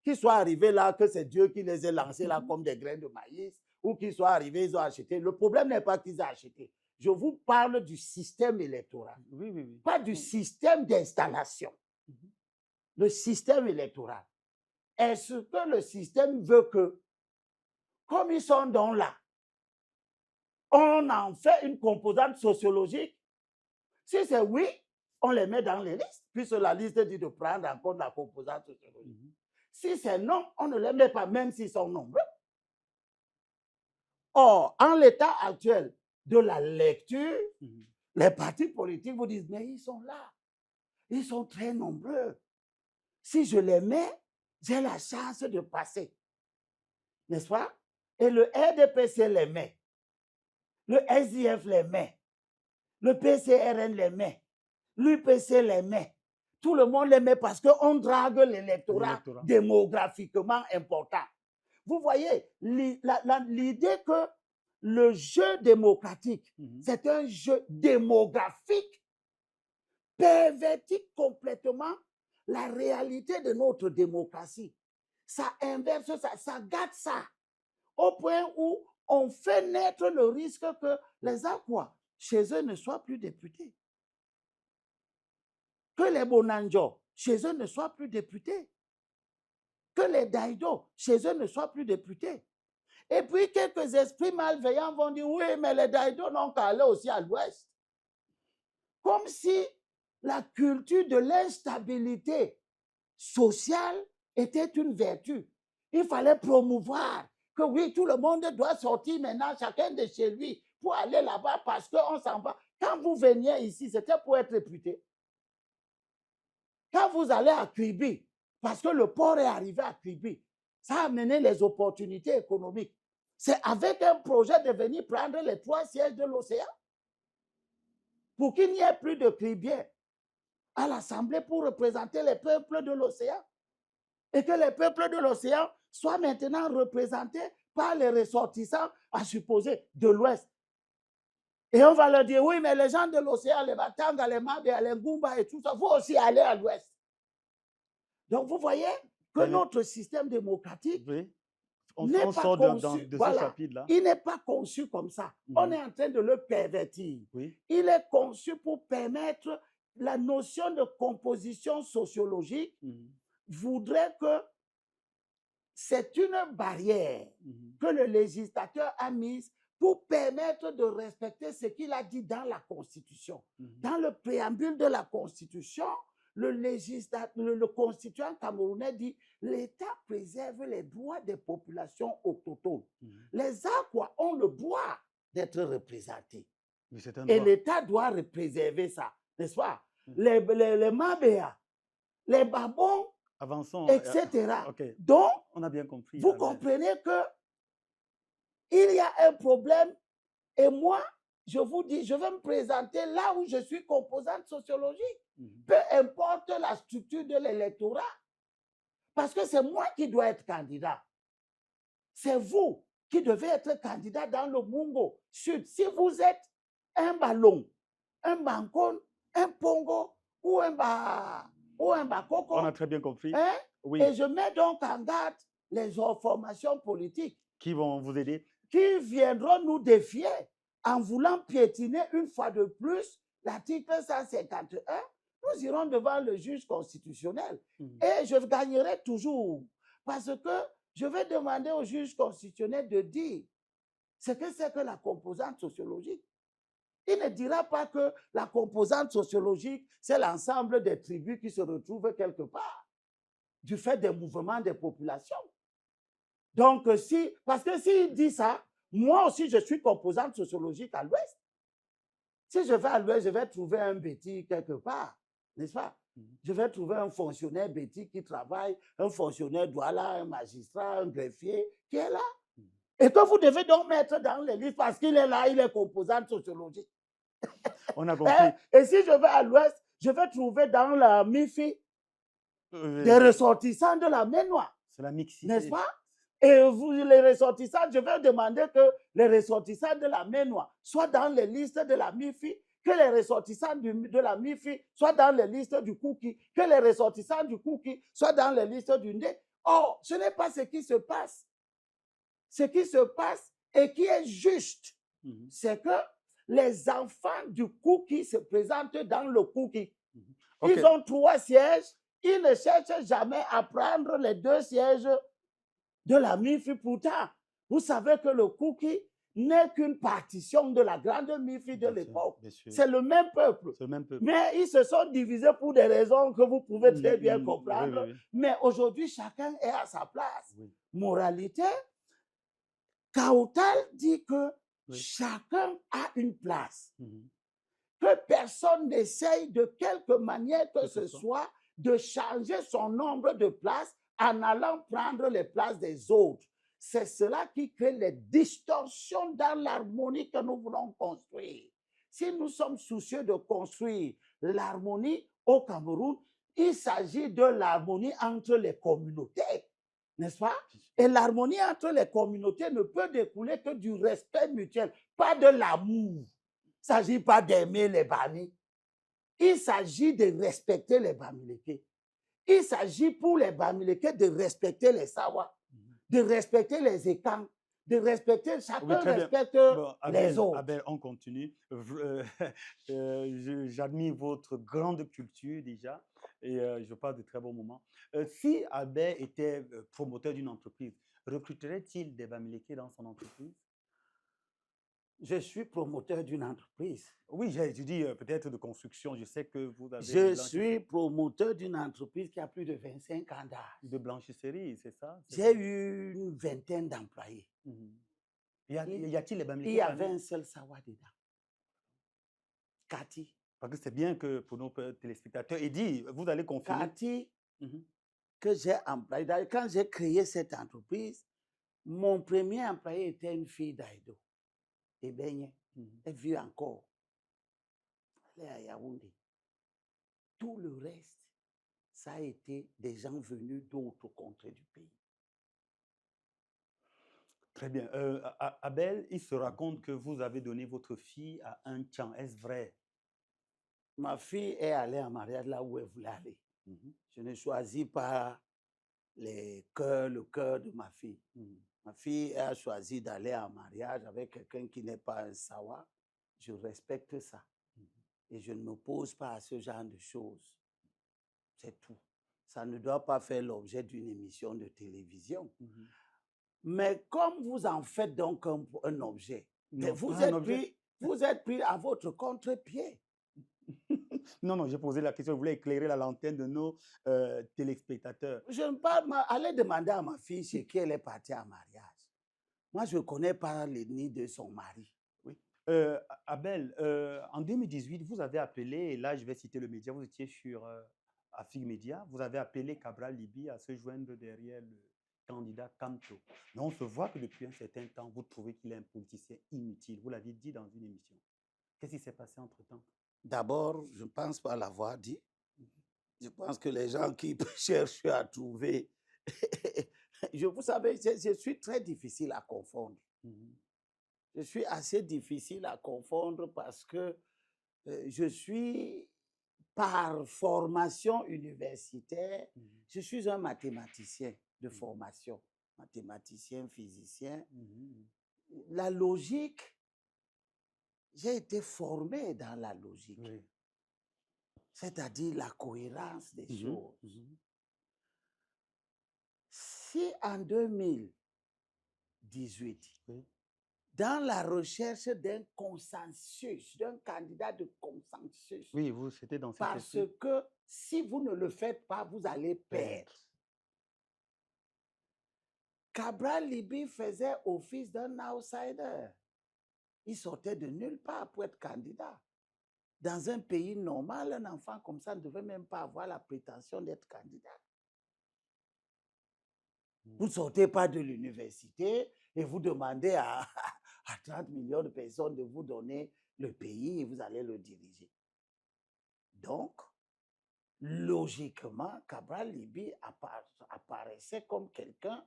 B: Qu'ils soient arrivés là, que c'est Dieu qui les ait lancés là comme des grains de maïs, ou qu'ils soient arrivés, ils ont acheté. Le problème n'est pas qu'ils aient acheté. Je vous parle du système électoral, pas du système d'installation. Le système électoral. Est-ce que le système veut que, comme ils sont donc là, on en fait une composante sociologique? Si c'est oui, on les met dans les listes, puisque la liste dit de prendre en compte la composante sociologique. Si c'est non, on ne les met pas, même s'ils sont nombreux. Or, en l'état actuel de la lecture, les partis politiques vous disent, mais ils sont là. Ils sont très nombreux. Si je les mets, j'ai la chance de passer. N'est-ce pas? Et le RDPC les met. Le SDF les met. Le PCRN les met. L'UPC les met. Tout le monde les met parce qu'on drague l'électorat démographiquement important. Vous voyez, l'idée que le jeu démocratique, c'est un jeu démographique, pervertit complètement la réalité de notre démocratie. Ça inverse ça, ça gâte ça, au point où on fait naître le risque que les Aqua, chez eux, ne soient plus députés. Que les Bonanjo, chez eux, ne soient plus députés. Que les Daïdo, chez eux, ne soient plus députés. Et puis, quelques esprits malveillants vont dire, oui, mais les Daïdo n'ont qu'à aller aussi à l'ouest. Comme si la culture de l'instabilité sociale était une vertu. Il fallait promouvoir que oui, tout le monde doit sortir maintenant, chacun de chez lui, pour aller là-bas parce qu'on s'en va. Quand vous veniez ici, c'était pour être réputé. Quand vous allez à Kribi, parce que le port est arrivé à Kribi, ça a amené les opportunités économiques. C'est avec un projet de venir prendre les 3 sièges de l'océan pour qu'il n'y ait plus de Kribiens à l'Assemblée pour représenter les peuples de l'océan. Et que les peuples de l'océan soient maintenant représentés par les ressortissants, à supposer, de l'Ouest. Et on va leur dire, oui, mais les gens de l'océan, les Batanga, les Mabé, les Ngumba et tout ça, il faut aussi aller à l'Ouest. Donc, vous voyez que notre système démocratique n'est pas conçu, il n'est pas conçu comme ça. On est en train de le pervertir. Il est conçu pour permettre la notion de composition sociologique, voudrait que c'est une barrière que le législateur a mise pour permettre de respecter ce qu'il a dit dans la Constitution. Dans le préambule de la Constitution, le constituant camerounais dit « l'État préserve les droits des populations autochtones ». Les Aqua ont le droit d'être représentés. Et l'État doit préserver ça, n'est-ce pas? Les Mabéa, les babons,
A: Avançons.
B: etc.
A: OK.
B: Donc,
A: On a bien compris.
B: vous
A: Abel.
B: comprenez que il y a un problème et moi, je vous dis, je vais me présenter là où je suis composante sociologique, peu importe la structure de l'électorat, parce que c'est moi qui dois être candidat. C'est vous qui devez être candidat dans le Mungo Sud. Si vous êtes un ballon, un bancon, un pongo ou un bakoko,
A: On a très bien compris.
B: hein,
A: Oui.
B: et je mets donc en garde les formations politiques
A: Qui vont vous aider?
B: Qui viendront nous défier en voulant piétiner une fois de plus l'article 151. Nous irons devant le juge constitutionnel et je gagnerai toujours parce que je vais demander au juge constitutionnel de dire ce que c'est que la composante sociologique. Il ne dira pas que la composante sociologique, c'est l'ensemble des tribus qui se retrouvent quelque part du fait des mouvements des populations. Donc, parce que s'il dit ça, moi aussi, je suis composante sociologique à l'Ouest. Si je vais à l'Ouest, je vais trouver un bêtis quelque part, n'est-ce pas? Je vais trouver un fonctionnaire bêtis qui travaille, un fonctionnaire douala, un magistrat, un greffier qui est là. Et que vous devez donc mettre dans les listes parce qu'il est là, il est composante sociologique.
A: On a compris.
B: Et si je vais à l'Ouest, je vais trouver dans la MIFI des ressortissants de la Ménois.
A: C'est la mixité.
B: N'est-ce pas? Et vous, les ressortissants, je vais demander que les ressortissants de la Ménois soient dans les listes de la MIFI, que les ressortissants de la MIFI soient dans les listes du Kouki, que les ressortissants du Kouki soient dans les listes du Ndé. Or, ce n'est pas ce qui se passe. Ce qui se passe et qui est juste, c'est que les enfants du Kouki se présentent dans le Kouki. Okay. Ils ont 3 sièges. Ils ne cherchent jamais à prendre les 2 sièges de la MIFI. Pourtant, vous savez que le Kouki n'est qu'une partition de la grande MIFI de l'époque. C'est le même peuple. Mais ils se sont divisés pour des raisons que vous pouvez très bien comprendre. Oui. Mais aujourd'hui, chacun est à sa place. Oui. Moralité, Kautal dit que chacun a une place. Que personne n'essaye de quelque manière que ce soit de changer son nombre de places en allant prendre les places des autres. C'est cela qui crée les distorsions dans l'harmonie que nous voulons construire. Si nous sommes soucieux de construire l'harmonie au Cameroun, il s'agit de l'harmonie entre les communautés, n'est-ce pas? Et l'harmonie entre les communautés ne peut découler que du respect mutuel, pas de l'amour. Il ne s'agit pas d'aimer les Bami. Il s'agit de respecter les Bamileke. Il s'agit pour les Bamileke de respecter les Sawa, de respecter les Ekang, de respecter, chacun respecte les autres.
A: Abel, on continue. J'admire votre grande culture déjà et je passe de très bons moments. Si Abel était promoteur d'une entreprise, recruterait-il des Bamileke dans son entreprise?
B: Je suis promoteur d'une entreprise.
A: Oui, je dis peut-être de construction. Je sais que vous avez...
B: Je suis promoteur d'une entreprise qui a plus de 25 ans d'âge.
A: De blanchisserie, c'est ça?
B: J'ai eu une vingtaine d'employés.
A: Y a-t-il les Bamileke?
B: Il y avait un seul Sawa dedans. Kati.
A: Parce que c'est bien que pour nos téléspectateurs, et dit, vous allez confirmer.
B: Kati, que j'ai employé. D'ailleurs, quand j'ai créé cette entreprise, mon premier employé était une fille d'Aïdo. Et bien, elle vit encore. Elle est à Yaoundé. Tout le reste, ça a été des gens venus d'autres contrées du pays.
A: Très bien. Abel, il se raconte que vous avez donné votre fille à un Tchan. Est-ce vrai?
B: Ma fille est allée en mariage là où elle voulait aller. Je ne choisis pas le cœur de ma fille. Ma fille a choisi d'aller en mariage avec quelqu'un qui n'est pas un Sawa. Je respecte ça. Et je ne m'oppose pas à ce genre de choses. C'est tout. Ça ne doit pas faire l'objet d'une émission de télévision. Mais comme vous en faites donc un objet, non, vous êtes pris à votre contre-pied.
A: Non, j'ai posé la question, je voulais éclairer la lanterne de nos téléspectateurs.
B: Je ne parle pas, allez demander à ma fille chez qui elle est partie en mariage. Moi, je ne connais pas l'ennemi de son mari.
A: Oui. Abel, en 2018, vous avez appelé, et là, je vais citer le média, vous étiez sur à FIG Média, vous avez appelé Cabral Libby à se joindre derrière le candidat Kamto. Mais on se voit que depuis un certain temps, vous trouvez qu'il est un politicien inutile. Vous l'avez dit dans une émission. Qu'est-ce qui s'est passé entre-temps?
B: D'abord, je ne pense pas l'avoir dit. Je pense que les gens qui cherchent à trouver... vous savez, je suis très difficile à confondre. Je suis assez difficile à confondre parce que je suis, par formation universitaire, je suis un mathématicien de formation, mathématicien, physicien. La logique, j'ai été formé dans la logique, c'est-à-dire la cohérence des choses. Si en 2018, dans la recherche d'un consensus, d'un candidat de consensus.
A: Oui, vous, c'était dans cette
B: parce que si vous ne le faites pas, vous allez perdre. Cabral Libby faisait office d'un outsider. Il sortait de nulle part pour être candidat. Dans un pays normal, un enfant comme ça ne devait même pas avoir la prétention d'être candidat. Vous ne sortez pas de l'université et vous demandez à 30 millions de personnes de vous donner le pays et vous allez le diriger. Donc, logiquement, Cabral Libby apparaissait comme quelqu'un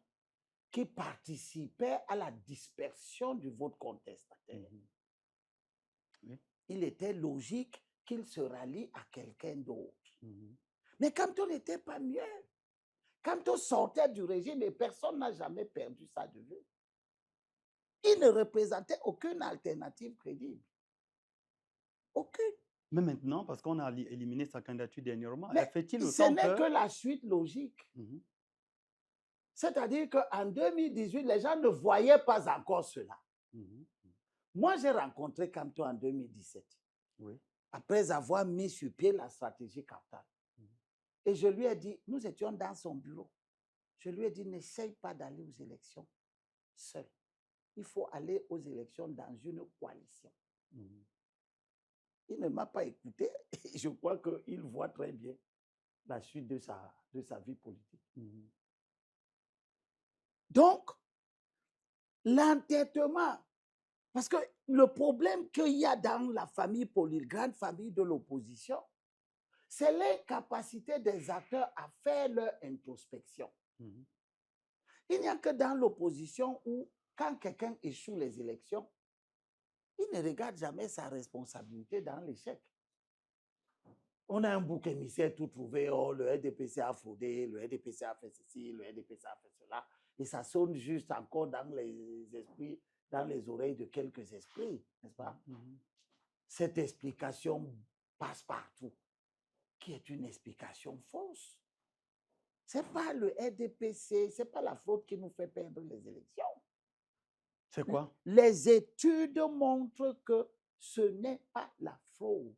B: qui participait à la dispersion du vote contestataire. Il était logique qu'il se rallie à quelqu'un d'autre. Mais Kamto n'était pas mieux. Kamto sortait du régime et personne n'a jamais perdu ça de vue. Il ne représentait aucune alternative crédible. Aucune.
A: Mais maintenant, parce qu'on a éliminé sa candidature dernièrement,
B: fait-il autant ce n'est que la suite logique. C'est-à-dire qu'en 2018, les gens ne voyaient pas encore cela. Moi, j'ai rencontré Kamto en 2017, après avoir mis sur pied la stratégie Captal. Et je lui ai dit, nous étions dans son bureau, je lui ai dit, n'essaye pas d'aller aux élections seul. Il faut aller aux élections dans une coalition. Il ne m'a pas écouté et je crois qu'il voit très bien la suite de sa vie politique. Donc, l'entêtement, parce que le problème qu'il y a dans la famille politique, grande famille de l'opposition, c'est l'incapacité des acteurs à faire leur introspection. Il n'y a que dans l'opposition où, quand quelqu'un échoue les élections, il ne regarde jamais sa responsabilité dans l'échec. On a un bouc émissaire tout trouvé, oh, le RDPC a fraudé, le RDPC a fait ceci, le RDPC a fait cela, et ça sonne juste encore dans les esprits, dans les oreilles de quelques esprits, n'est-ce pas? Cette explication passe partout, qui est une explication fausse. Ce n'est pas le RDPC, ce n'est pas la fraude qui nous fait perdre les élections.
A: C'est quoi?
B: Les études montrent que ce n'est pas la fraude.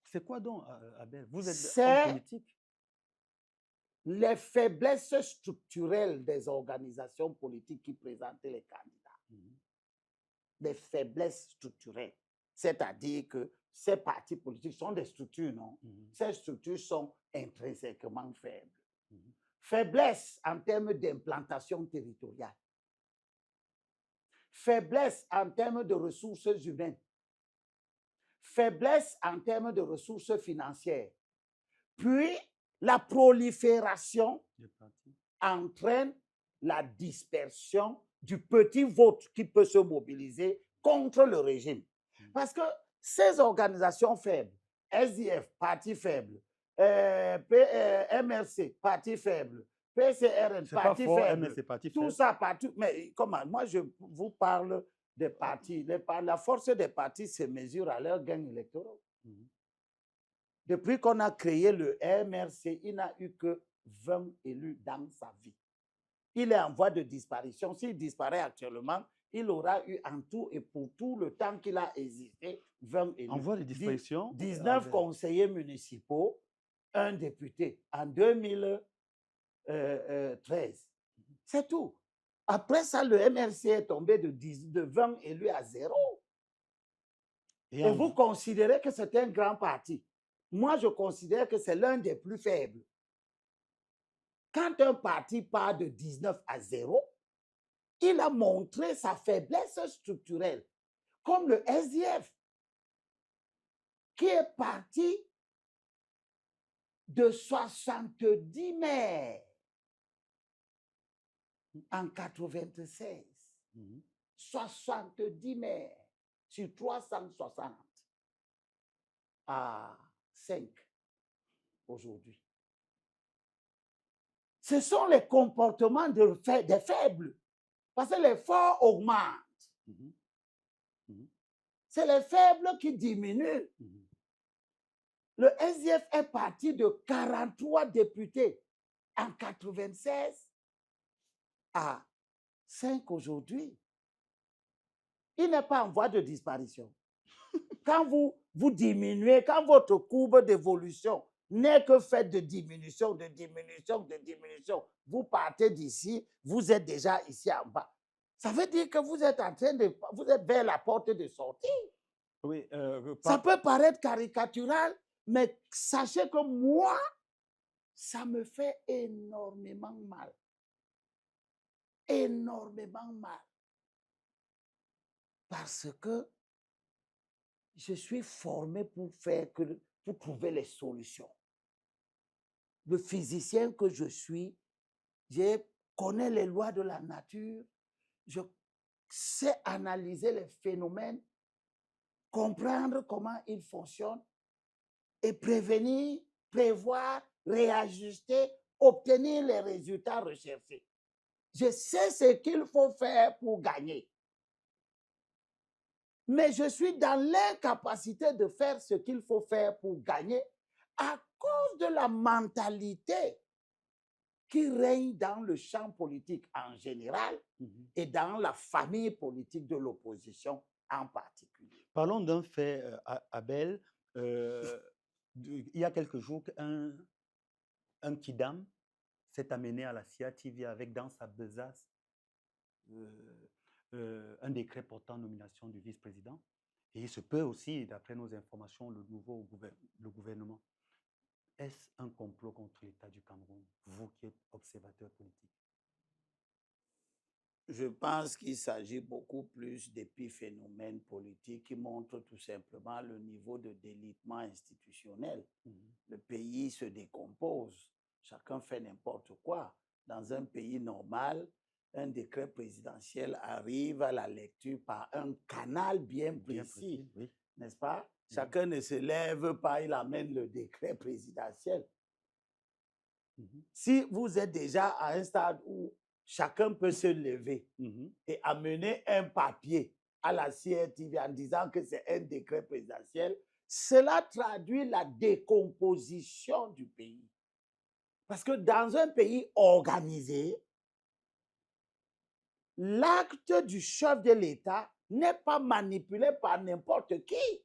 A: C'est quoi donc, Abel? Vous êtes en politique.
B: Les faiblesses structurelles des organisations politiques qui présentent les candidats. Des faiblesses structurelles. C'est-à-dire que ces partis politiques sont des structures, non? Ces structures sont intrinsèquement faibles. Faiblesse en termes d'implantation territoriale. Faiblesse en termes de ressources humaines. Faiblesse en termes de ressources financières. Puis, la prolifération entraîne la dispersion du petit vote qui peut se mobiliser contre le régime. Parce que ces organisations faibles, SDF, parti faible, MRC, parti faible, PCRN, parti faible, tout ça, partout. Mais comment? Moi, je vous parle des partis. La force des partis se mesure à leurs gains électoraux. Depuis qu'on a créé le MRC, il n'a eu que 20 élus dans sa vie. Il est en voie de disparition. S'il disparaît actuellement, il aura eu en tout et pour tout le temps qu'il a existé 20 élus.
A: En voie de disparition?
B: 19 conseillers municipaux, un député en 2013. C'est tout. Après ça, le MRC est tombé de 20 élus à 0. Et vous considérez que c'est un grand parti. moi, je considère que c'est l'un des plus faibles. Quand un parti part de 19-0, il a montré sa faiblesse structurelle, comme le SDF, qui est parti de 70 maires en 96. 70 maires sur 360 à 5 aujourd'hui. Ce sont les comportements des faibles, parce que les forts augmentent. C'est les faibles qui diminuent. Le SDF est parti de 43 députés en 96 à 5 aujourd'hui. Il n'est pas en voie de disparition. Quand vous diminuez, quand votre courbe d'évolution n'est que faite de diminution, de diminution, de diminution, vous partez d'ici, vous êtes déjà ici en bas. Ça veut dire que vous êtes vous êtes vers la porte de sortie.
A: Oui,
B: ça peut paraître caricatural, mais sachez que moi, ça me fait énormément mal. Énormément mal. Parce que je suis formé pour trouver les solutions. Le physicien que je suis, je connais les lois de la nature, je sais analyser les phénomènes, comprendre comment ils fonctionnent et prévenir, prévoir, réajuster, obtenir les résultats recherchés. Je sais ce qu'il faut faire pour gagner. Mais je suis dans l'incapacité de faire ce qu'il faut faire pour gagner à cause de la mentalité qui règne dans le champ politique en général et dans la famille politique de l'opposition en particulier.
A: Parlons d'un fait, Abel. Il y a quelques jours, un Kidam s'est amené à la CIA-TV avec dans sa besace un décret portant nomination du vice-président. Et il se peut aussi, d'après nos informations, le gouvernement. Est-ce un complot contre l'État du Cameroun, vous qui êtes observateur politique?
B: Je pense qu'il s'agit beaucoup plus d'épiphénomènes politiques qui montrent tout simplement le niveau de délitement institutionnel. Le pays se décompose, chacun fait n'importe quoi. Dans un pays normal, un décret présidentiel arrive à la lecture par un canal bien précis, oui. N'est-ce pas? Chacun ne se lève pas, il amène le décret présidentiel. Si vous êtes déjà à un stade où chacun peut se lever et amener un papier à la CRTV en disant que c'est un décret présidentiel, cela traduit la décomposition du pays. Parce que dans un pays organisé, l'acte du chef de l'État n'est pas manipulé par n'importe qui.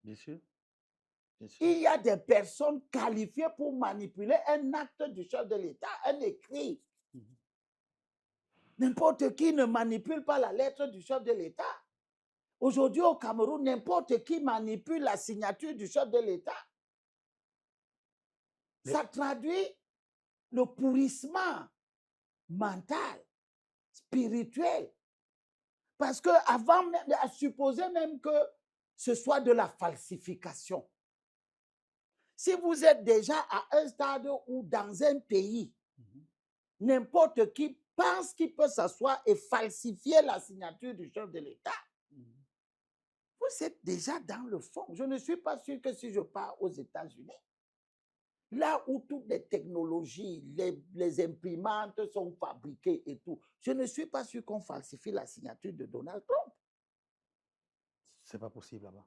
A: Bien sûr.
B: Il y a des personnes qualifiées pour manipuler un acte du chef de l'État, un écrit. N'importe qui ne manipule pas la lettre du chef de l'État. Aujourd'hui, au Cameroun, n'importe qui manipule la signature du chef de l'État. Ça traduit le pourrissement mental, spirituel. Parce qu'avant, à supposer même que ce soit de la falsification. Si vous êtes déjà à un stade où dans un pays, n'importe qui pense qu'il peut s'asseoir et falsifier la signature du chef de l'État, vous êtes déjà dans le fond. Je ne suis pas sûr que si je pars aux États-Unis, là où toutes les technologies, les imprimantes sont fabriquées et tout, je ne suis pas sûr qu'on falsifie la signature de Donald Trump.
A: C'est pas possible là-bas.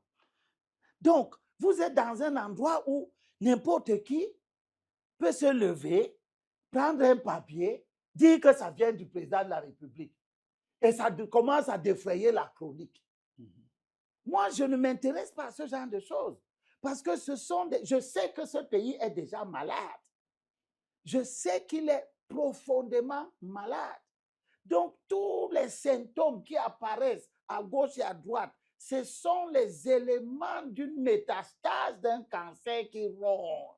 B: Donc, vous êtes dans un endroit où n'importe qui peut se lever, prendre un papier, dire que ça vient du président de la République. Et ça commence à défrayer la chronique. Moi, je ne m'intéresse pas à ce genre de choses. Parce que je sais que ce pays est déjà malade. Je sais qu'il est profondément malade. Donc, tous les symptômes qui apparaissent à gauche et à droite, ce sont les éléments d'une métastase d'un cancer qui ronge.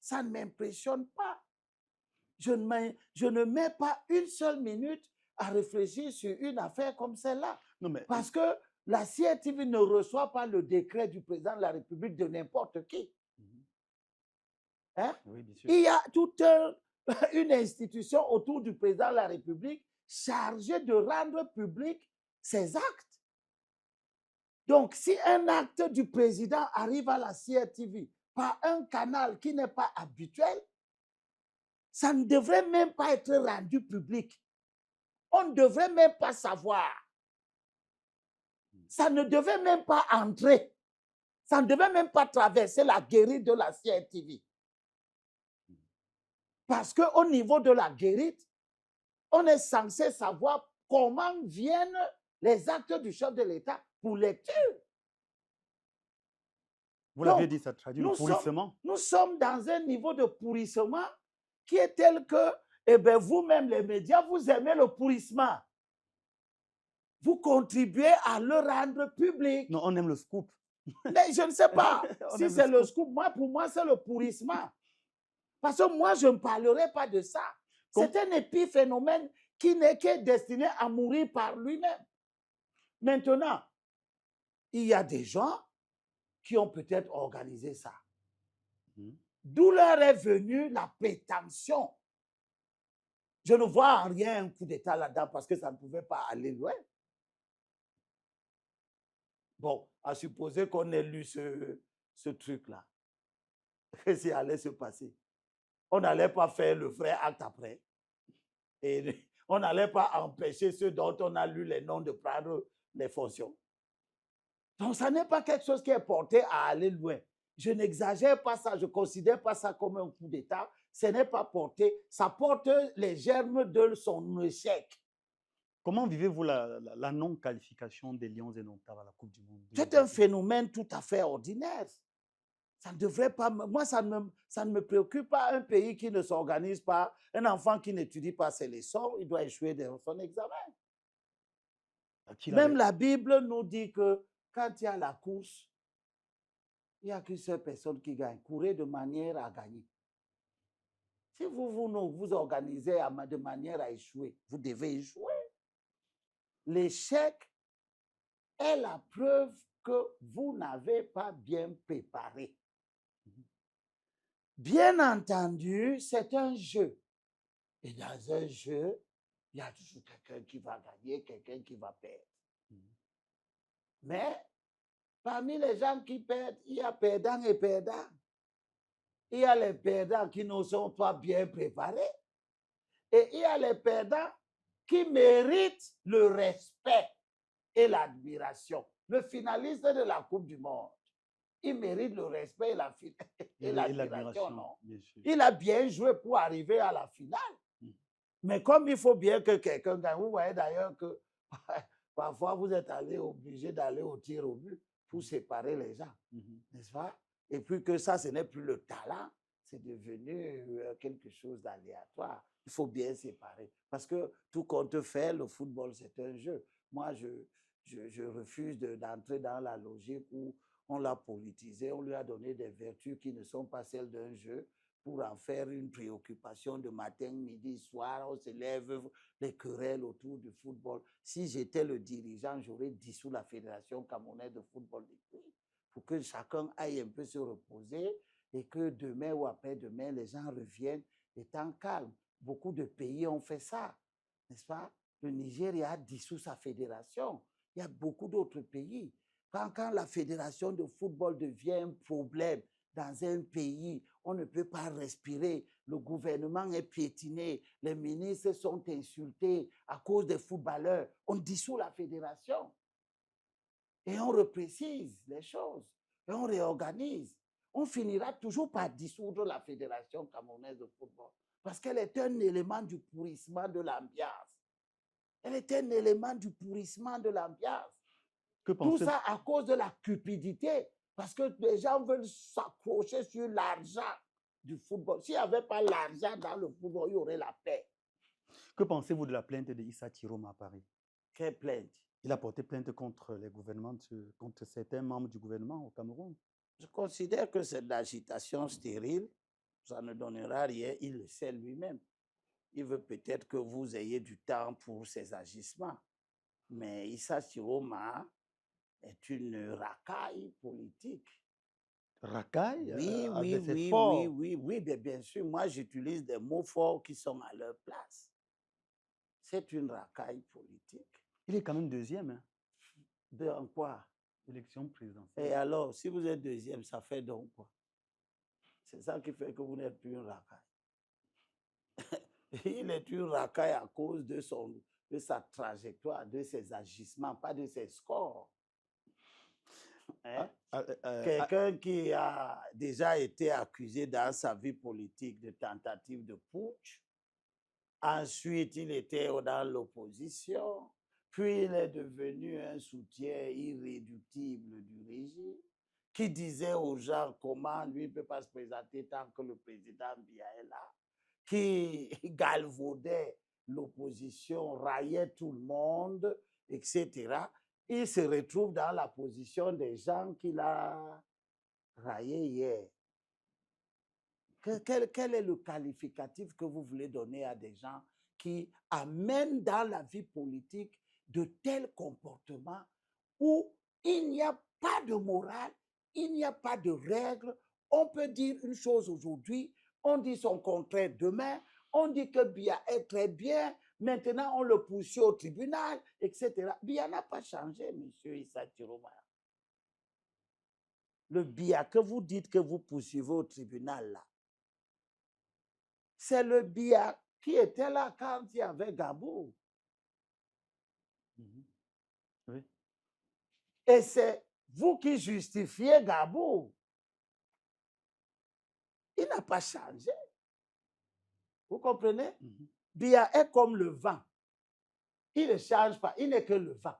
B: Ça ne m'impressionne pas. Je ne mets pas une seule minute à réfléchir sur une affaire comme celle-là. Parce que la CRTV ne reçoit pas le décret du président de la République de n'importe qui. Hein?
A: Oui, bien sûr.
B: Il y a toute une institution autour du président de la République chargée de rendre public ses actes. Donc, si un acte du président arrive à la CRTV par un canal qui n'est pas habituel, ça ne devrait même pas être rendu public. On ne devrait même pas savoir. Ça ne devait même pas entrer. Ça ne devait même pas traverser la guérite de la CRTV. Parce qu'au niveau de la guérite, on est censé savoir comment viennent les actes du chef de l'État pour lecture.
A: Vous l'avez dit, ça traduit le pourrissement.
B: Nous sommes dans un niveau de pourrissement qui est tel que, eh bien, vous-même, les médias, vous aimez le pourrissement. Vous contribuez à le rendre public.
A: Non, on aime le scoop.
B: Mais je ne sais pas si c'est le scoop. Moi, pour moi, c'est le pourrissement. Parce que moi, je ne parlerai pas de ça. C'est un épiphénomène qui n'est que destiné à mourir par lui-même. Maintenant, il y a des gens qui ont peut-être organisé ça. D'où leur est venue la prétention. Je ne vois en rien un coup d'État là-dedans parce que ça ne pouvait pas aller loin. Bon, à supposer qu'on ait lu ce truc-là, qu'est-ce qui allait se passer? On n'allait pas faire le vrai acte après. Et on n'allait pas empêcher ceux dont on a lu les noms de prendre les fonctions. Donc, ça n'est pas quelque chose qui est porté à aller loin. Je n'exagère pas ça, je ne considère pas ça comme un coup d'État. Ce n'est pas porté, ça porte les germes de son échec.
A: Comment vivez-vous la non-qualification des Lions indomptables à la Coupe du Monde?
B: C'est un phénomène tout à fait ordinaire. Ça ne devrait pas... Moi, ça ne me préoccupe pas. Un pays qui ne s'organise pas, un enfant qui n'étudie pas ses leçons, il doit échouer dans son examen. Même la Bible nous dit que quand il y a la course, il n'y a qu'une seule personne qui gagne. Courez de manière à gagner. Si vous organisez de manière à échouer, vous devez échouer. L'échec est la preuve que vous n'avez pas bien préparé. Bien entendu, c'est un jeu. Et dans un jeu, il y a toujours quelqu'un qui va gagner, quelqu'un qui va perdre. Mais parmi les gens qui perdent, il y a perdants et perdants. Il y a les perdants qui ne sont pas bien préparés. Et il y a les perdants qui méritent le respect et l'admiration. Le finaliste de la Coupe du Monde, il mérite le respect et l'admiration, non? Il a bien joué pour arriver à la finale. Mais comme il faut bien que quelqu'un gagne, vous voyez d'ailleurs que parfois vous êtes obligé d'aller au tir au but pour séparer les gens, n'est-ce pas? Et puis que ça, ce n'est plus le talent, c'est devenu quelque chose d'aléatoire. Il faut bien séparer. Parce que tout compte fait, le football, c'est un jeu. Moi, je refuse d'entrer dans la logique où on l'a politisé, on lui a donné des vertus qui ne sont pas celles d'un jeu pour en faire une préoccupation de matin, midi, soir. On se lève, les querelles autour du football. Si j'étais le dirigeant, j'aurais dissous la Fédération camerounaise de football depuis pour que chacun aille un peu se reposer et que demain ou après-demain, les gens reviennent étant calmes. Beaucoup de pays ont fait ça, n'est-ce pas? Le Nigeria a dissous sa fédération. Il y a beaucoup d'autres pays. Quand la fédération de football devient un problème dans un pays, on ne peut pas respirer. Le gouvernement est piétiné. Les ministres sont insultés à cause des footballeurs. On dissout la fédération. Et on reprécise les choses. Et on réorganise. On finira toujours par dissoudre la Fédération camerounaise de football. Parce qu'elle est un élément du pourrissement de l'ambiance. Elle est un élément du pourrissement de l'ambiance. Tout ça à cause de la cupidité. Parce que les gens veulent s'accrocher sur l'argent du football. S'il n'y avait pas l'argent dans le football, il y aurait la paix.
A: Que pensez-vous de la plainte de Issa Chiroma à Paris?
B: Quelle plainte?
A: Il a porté plainte contre les gouvernements, contre certains membres du gouvernement au Cameroun.
B: Je considère que c'est de l'agitation stérile. Ça ne donnera rien. Il le sait lui-même. Il veut peut-être que vous ayez du temps pour ces agissements. Mais Issa Chiroma est une racaille politique.
A: Racaille,
B: Oui, oui,
A: avec ses
B: oui, oui,
A: forts.
B: oui, oui, bien sûr. Moi, j'utilise des mots forts qui sont à leur place. C'est une racaille politique.
A: Il est quand même deuxième. Hein.
B: En quoi?
A: Élection présidentielle.
B: Et alors, si vous êtes deuxième, ça fait donc quoi? C'est ça qui fait que vous n'êtes plus une racaille. Il est une racaille à cause de sa trajectoire, de ses agissements, pas de ses scores. Hein? Quelqu'un qui a déjà été accusé dans sa vie politique de tentative de putsch. Ensuite, il était dans l'opposition. Puis, il est devenu un soutien irréductible du régime qui disait aux gens comment lui ne peut pas se présenter tant que le président Biya est là, qui galvaudait l'opposition, raillait tout le monde, etc. Il se retrouve dans la position des gens qu'il a raillés hier. Quel est le qualificatif que vous voulez donner à des gens qui amènent dans la vie politique de tels comportements où il n'y a pas de morale, il n'y a pas de règles. On peut dire une chose aujourd'hui, on dit son contraire demain, on dit que Biya est très bien, maintenant on le pousse au tribunal, etc. Biya n'a pas changé, monsieur Issa Chiroma. Le Biya que vous dites que vous poursuivez au tribunal, là, c'est le Biya qui était là quand il y avait Gbagbo.
A: Oui.
B: Et c'est vous qui justifiez Gbagbo. Il n'a pas changé. Vous comprenez? Biya est comme le vent. Il ne change pas, il n'est que le vent.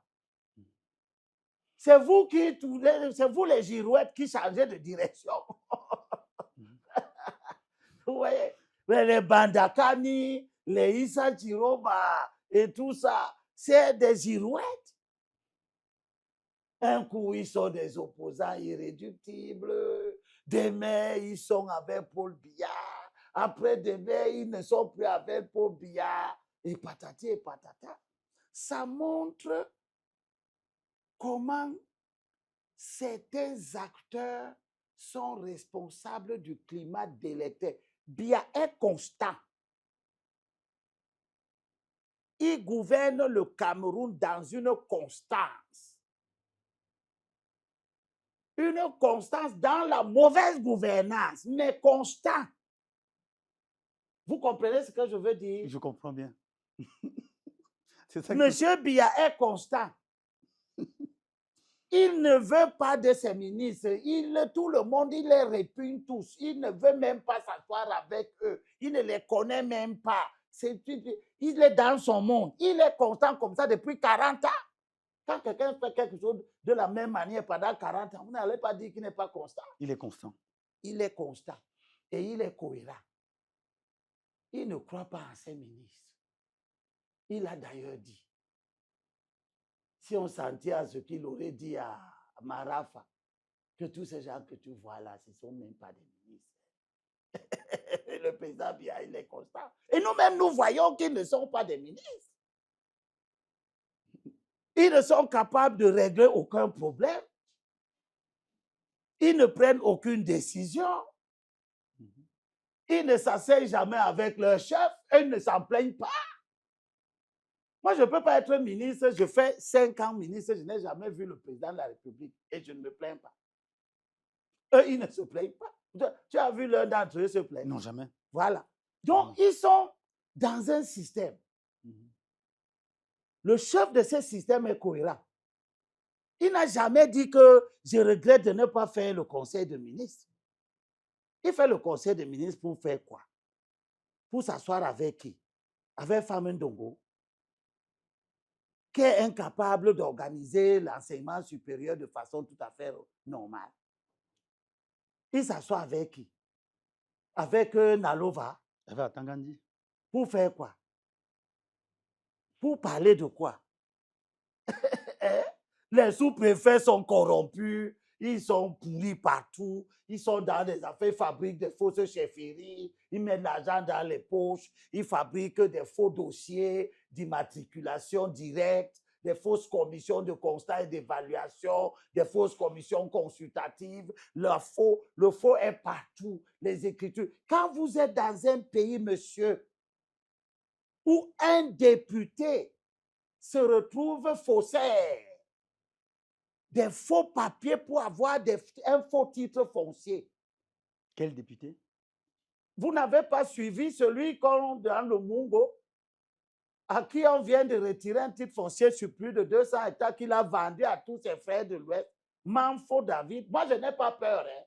B: C'est vous les girouettes qui changez de direction. Vous voyez? Mais les Bandakani, les Issa Chiroma et tout ça, c'est des girouettes. Un coup, ils sont des opposants irréductibles. Demain, ils sont avec Paul Biya. Après, demain, ils ne sont plus avec Paul Biya. Et patati et patata. Ça montre comment certains acteurs sont responsables du climat délétère. Biya est constant. Il gouverne le Cameroun dans une constance. Une constance dans la mauvaise gouvernance, mais constant. Vous comprenez ce que je veux dire?
A: Je comprends bien.
B: Monsieur Biya est constant. Il ne veut pas de ses ministres. Tout le monde, il les répugne tous. Il ne veut même pas s'asseoir avec eux. Il ne les connaît même pas. Il est dans son monde. Il est constant comme ça depuis 40 ans. Quand quelqu'un fait quelque chose de la même manière pendant 40 ans, vous n'allez pas dire qu'il n'est pas constant.
A: Il est constant.
B: Il est constant. Et il est cohérent. Il ne croit pas en ses ministres. Il a d'ailleurs dit, si on s'en tient à ce qu'il aurait dit à Marafa, que tous ces gens que tu vois là, ce ne sont même pas des ministres. Le président Biya, il est constant. Et nous-mêmes, nous voyons qu'ils ne sont pas des ministres. Ils ne sont capables de régler aucun problème. Ils ne prennent aucune décision. Ils ne s'asseyent jamais avec leur chef et ils ne s'en plaignent pas. Moi, je ne peux pas être ministre. Je fais 5 ans ministre. Je n'ai jamais vu le président de la République et je ne me plains pas. Eux, ils ne se plaignent pas. Tu as vu l'un d'entre eux se plaindre?
A: Non, jamais.
B: Voilà. Donc, ils sont dans un système. Le chef de ce système est cohérent. Il n'a jamais dit que je regrette de ne pas faire le conseil de ministre. Il fait le conseil de ministre pour faire quoi? Pour s'asseoir avec qui? Avec Famin Dongo, qui est incapable d'organiser l'enseignement supérieur de façon tout à fait normale. Il s'assoit avec qui? Avec Nalova.
A: Avec Tangandi.
B: Pour faire quoi? Pour parler de quoi? Les sous-préfets sont corrompus, ils sont pourris partout, ils sont dans des affaires, ils fabriquent des fausses chefferies, ils mettent l'argent dans les poches, ils fabriquent des faux dossiers d'immatriculation directe, des fausses commissions de constat et d'évaluation, des fausses commissions consultatives. Le faux est partout, les écritures. Quand vous êtes dans un pays, monsieur, où un député se retrouve faussaire, des faux papiers pour avoir un faux titre foncier.
A: Quel député?
B: Vous n'avez pas suivi celui dans le Mungo, à qui on vient de retirer un titre foncier sur plus de 200 hectares qu'il a vendu à tous ses frères de l'Ouest. Manfo David. Moi, je n'ai pas peur. Hein.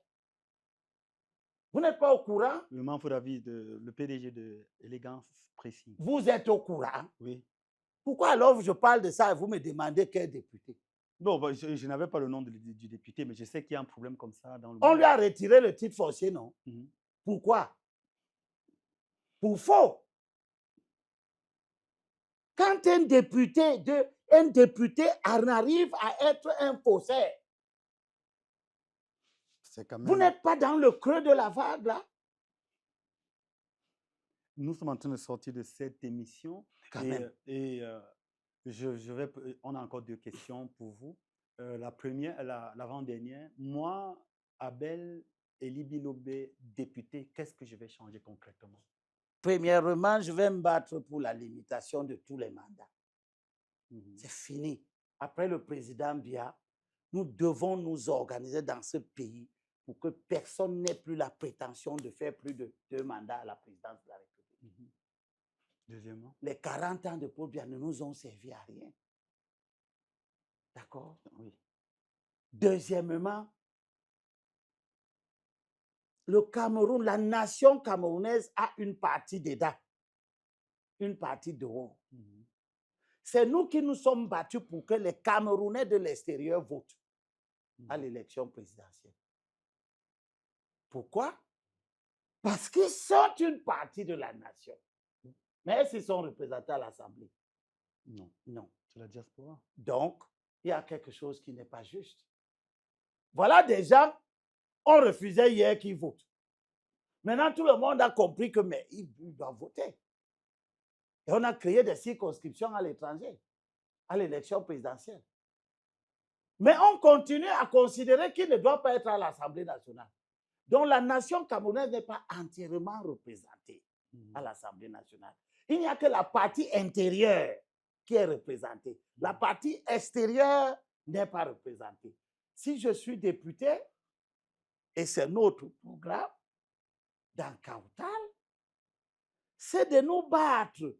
B: Vous n'êtes pas au courant?
A: Le Manfo David, le PDG de Élégance Précis.
B: Vous êtes au courant?
A: Oui.
B: Pourquoi alors je parle de ça et vous me demandez quel député?
A: Bon, je n'avais pas le nom du député, mais je sais qu'il y a un problème comme ça dans le
B: On
A: monde.
B: lui a retiré le titre foncier, non? Pourquoi? Pour faux. Quand un député en arrive à être un faussaire, vous n'êtes pas dans le creux de la vague, là?
A: Nous sommes en train de sortir de cette émission. On a encore 2 questions pour vous. La première, l'avant-dernière. Moi, Abel Elibilobé, député, qu'est-ce que je vais changer concrètement?
B: Premièrement, je vais me battre pour la limitation de tous les mandats. C'est fini. Après le président Biya, nous devons nous organiser dans ce pays pour que personne n'ait plus la prétention de faire plus de 2 mandats à la présidence de la République.
A: Deuxièmement,
B: les 40 ans de Paul Biya ne nous ont servi à rien. D'accord?
A: Oui.
B: Deuxièmement, le Cameroun, la nation camerounaise a une partie dedans, une partie dehors. C'est nous qui nous sommes battus pour que les Camerounais de l'extérieur votent à l'élection présidentielle. Pourquoi? Parce qu'ils sont une partie de la nation. Mais est-ce qu'ils sont représentés à l'Assemblée?
A: Non.
B: Non.
A: C'est la diaspora.
B: Donc, il y a quelque chose qui n'est pas juste. Voilà des gens, on refusait hier qu'ils votent. Maintenant, tout le monde a compris que mais ils doivent voter. Et on a créé des circonscriptions à l'étranger, à l'élection présidentielle. Mais on continue à considérer qu'ils ne doivent pas être à l'Assemblée nationale. Donc la nation camerounaise n'est pas entièrement représentée à l'Assemblée nationale. Il n'y a que la partie intérieure qui est représentée. La partie extérieure n'est pas représentée. Si je suis député, et c'est notre programme, dans Kautal, c'est de nous battre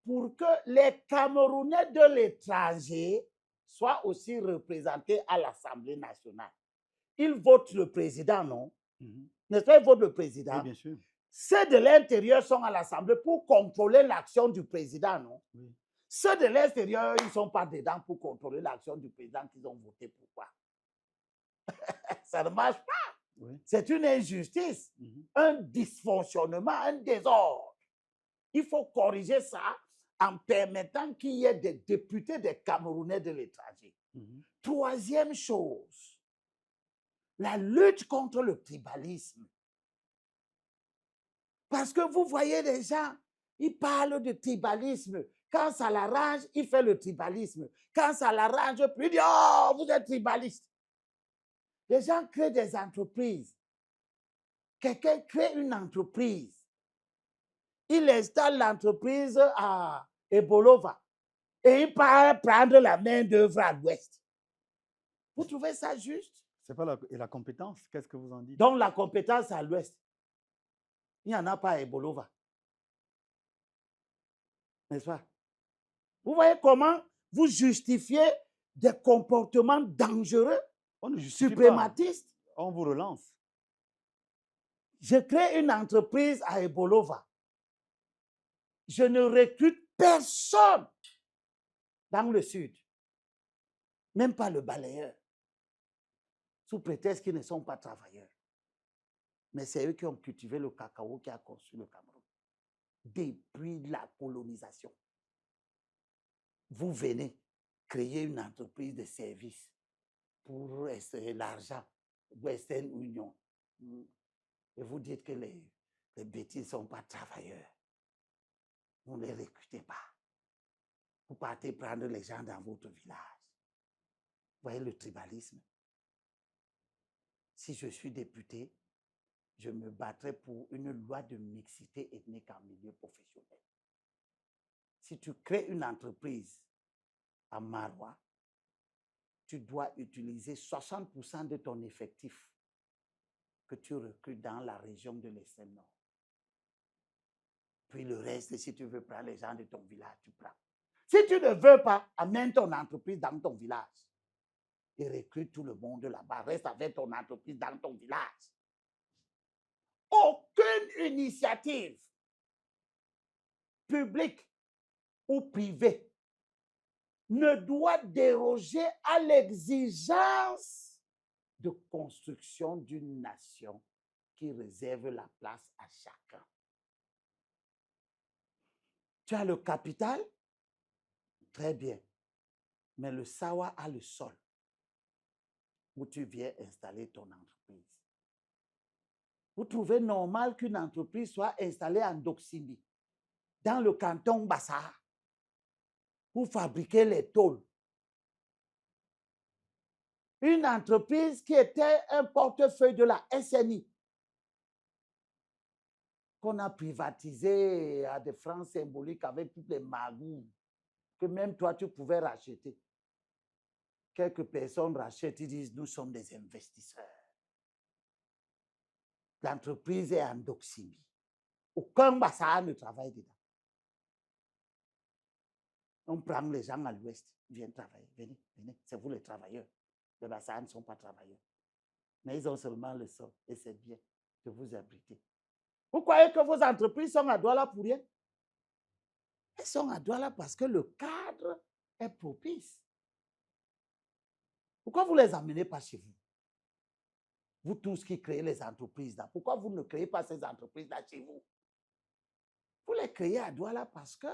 B: pour que les Camerounais de l'étranger soient aussi représentés à l'Assemblée nationale. Ils votent le président, non? N'est-ce pas, ils votent le président?
A: Oui, bien sûr.
B: Ceux de l'intérieur sont à l'Assemblée pour contrôler l'action du président, non?
A: Oui.
B: Ceux de l'extérieur, ils ne sont pas dedans pour contrôler l'action du président qu'ils ont voté. Pourquoi? Ça ne marche pas. Oui. C'est une injustice, un dysfonctionnement, un désordre. Il faut corriger ça en permettant qu'il y ait des députés des Camerounais de l'étranger. Troisième chose, la lutte contre le tribalisme. Parce que vous voyez les gens, ils parlent de tribalisme. Quand ça l'arrange, il fait le tribalisme. Quand ça l'arrange plus, il dit « Oh, vous êtes tribaliste ». Les gens créent des entreprises. Quelqu'un crée une entreprise. Il installe l'entreprise à Ebolova et il part prendre la main d'œuvre à l'ouest. Vous trouvez ça juste?
A: C'est pas la compétence, qu'est-ce que vous en dites?
B: Donc la compétence à l'ouest, il n'y en a pas à Ebolova. N'est-ce pas? Vous voyez comment vous justifiez des comportements dangereux, suprématistes?
A: On vous relance.
B: Je crée une entreprise à Ebolova. Je ne recrute personne dans le sud, même pas le balayeur, sous prétexte qu'ils ne sont pas travailleurs. Mais c'est eux qui ont cultivé le cacao qui a construit le Cameroun depuis la colonisation. Vous venez, créer une entreprise de service pour l'argent, Western Union. Et vous dites que les bêtises ne sont pas travailleurs. Vous ne les recrutez pas. Vous partez prendre les gens dans votre village. Vous voyez le tribalisme? Si je suis député, je me battrai pour une loi de mixité ethnique en milieu professionnel. Si tu crées une entreprise à Marois, tu dois utiliser 60% de ton effectif que tu recrutes dans la région de l'Extrême Nord. Puis le reste, si tu veux prendre les gens de ton village, tu prends. Si tu ne veux pas, amène ton entreprise dans ton village et recrute tout le monde là-bas. Reste avec ton entreprise dans ton village. Aucune initiative publique ou privée ne doit déroger à l'exigence de construction d'une nation qui réserve la place à chacun. Tu as le capital, très bien, mais le Sawa a le sol où tu viens installer ton entreprise. Vous trouvez normal qu'une entreprise soit installée en Doksimi, dans le canton Bassa, pour fabriquer les tôles. Une entreprise qui était un portefeuille de la SNI, qu'on a privatisé à des francs symboliques avec toutes les magouilles, que même toi, tu pouvais racheter. Quelques personnes rachètent, ils disent, nous sommes des investisseurs. L'entreprise est en Doksimi. Aucun Bassa ne travaille dedans. On prend les gens à l'ouest, ils viennent travailler. Venez, venez, c'est vous les travailleurs. Les Bassa ne sont pas travailleurs. Mais ils ont seulement le sol et c'est bien de vous abriter. Vous croyez que vos entreprises sont à Douala pour rien? Elles sont à Douala parce que le cadre est propice. Pourquoi vous ne les amenez pas chez vous? Vous tous qui créez les entreprises là, pourquoi vous ne créez pas ces entreprises là chez vous? Vous les créez à Douala parce que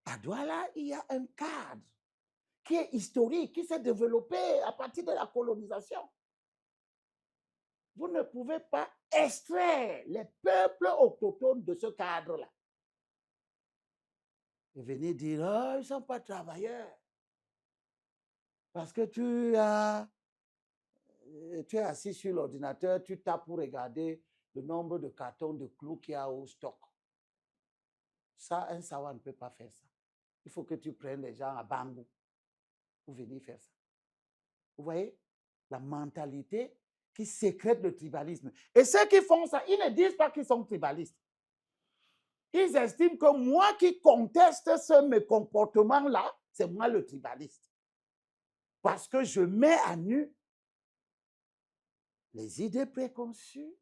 B: à Douala, il y a un cadre qui est historique, qui s'est développé à partir de la colonisation. Vous ne pouvez pas extraire les peuples autochtones de ce cadre-là. Et venez dire, oh, ils ne sont pas travailleurs. Parce que tu es assis sur l'ordinateur, tu tapes pour regarder le nombre de cartons de clous qu'il y a au stock. Ça, un Sawa ne peut pas faire ça. Il faut que tu prennes les gens à Bangou pour venir faire ça. Vous voyez la mentalité qui sécrète le tribalisme. Et ceux qui font ça, ils ne disent pas qu'ils sont tribalistes. Ils estiment que moi qui conteste ce comportement-là, c'est moi le tribaliste. Parce que je mets à nu les idées préconçues,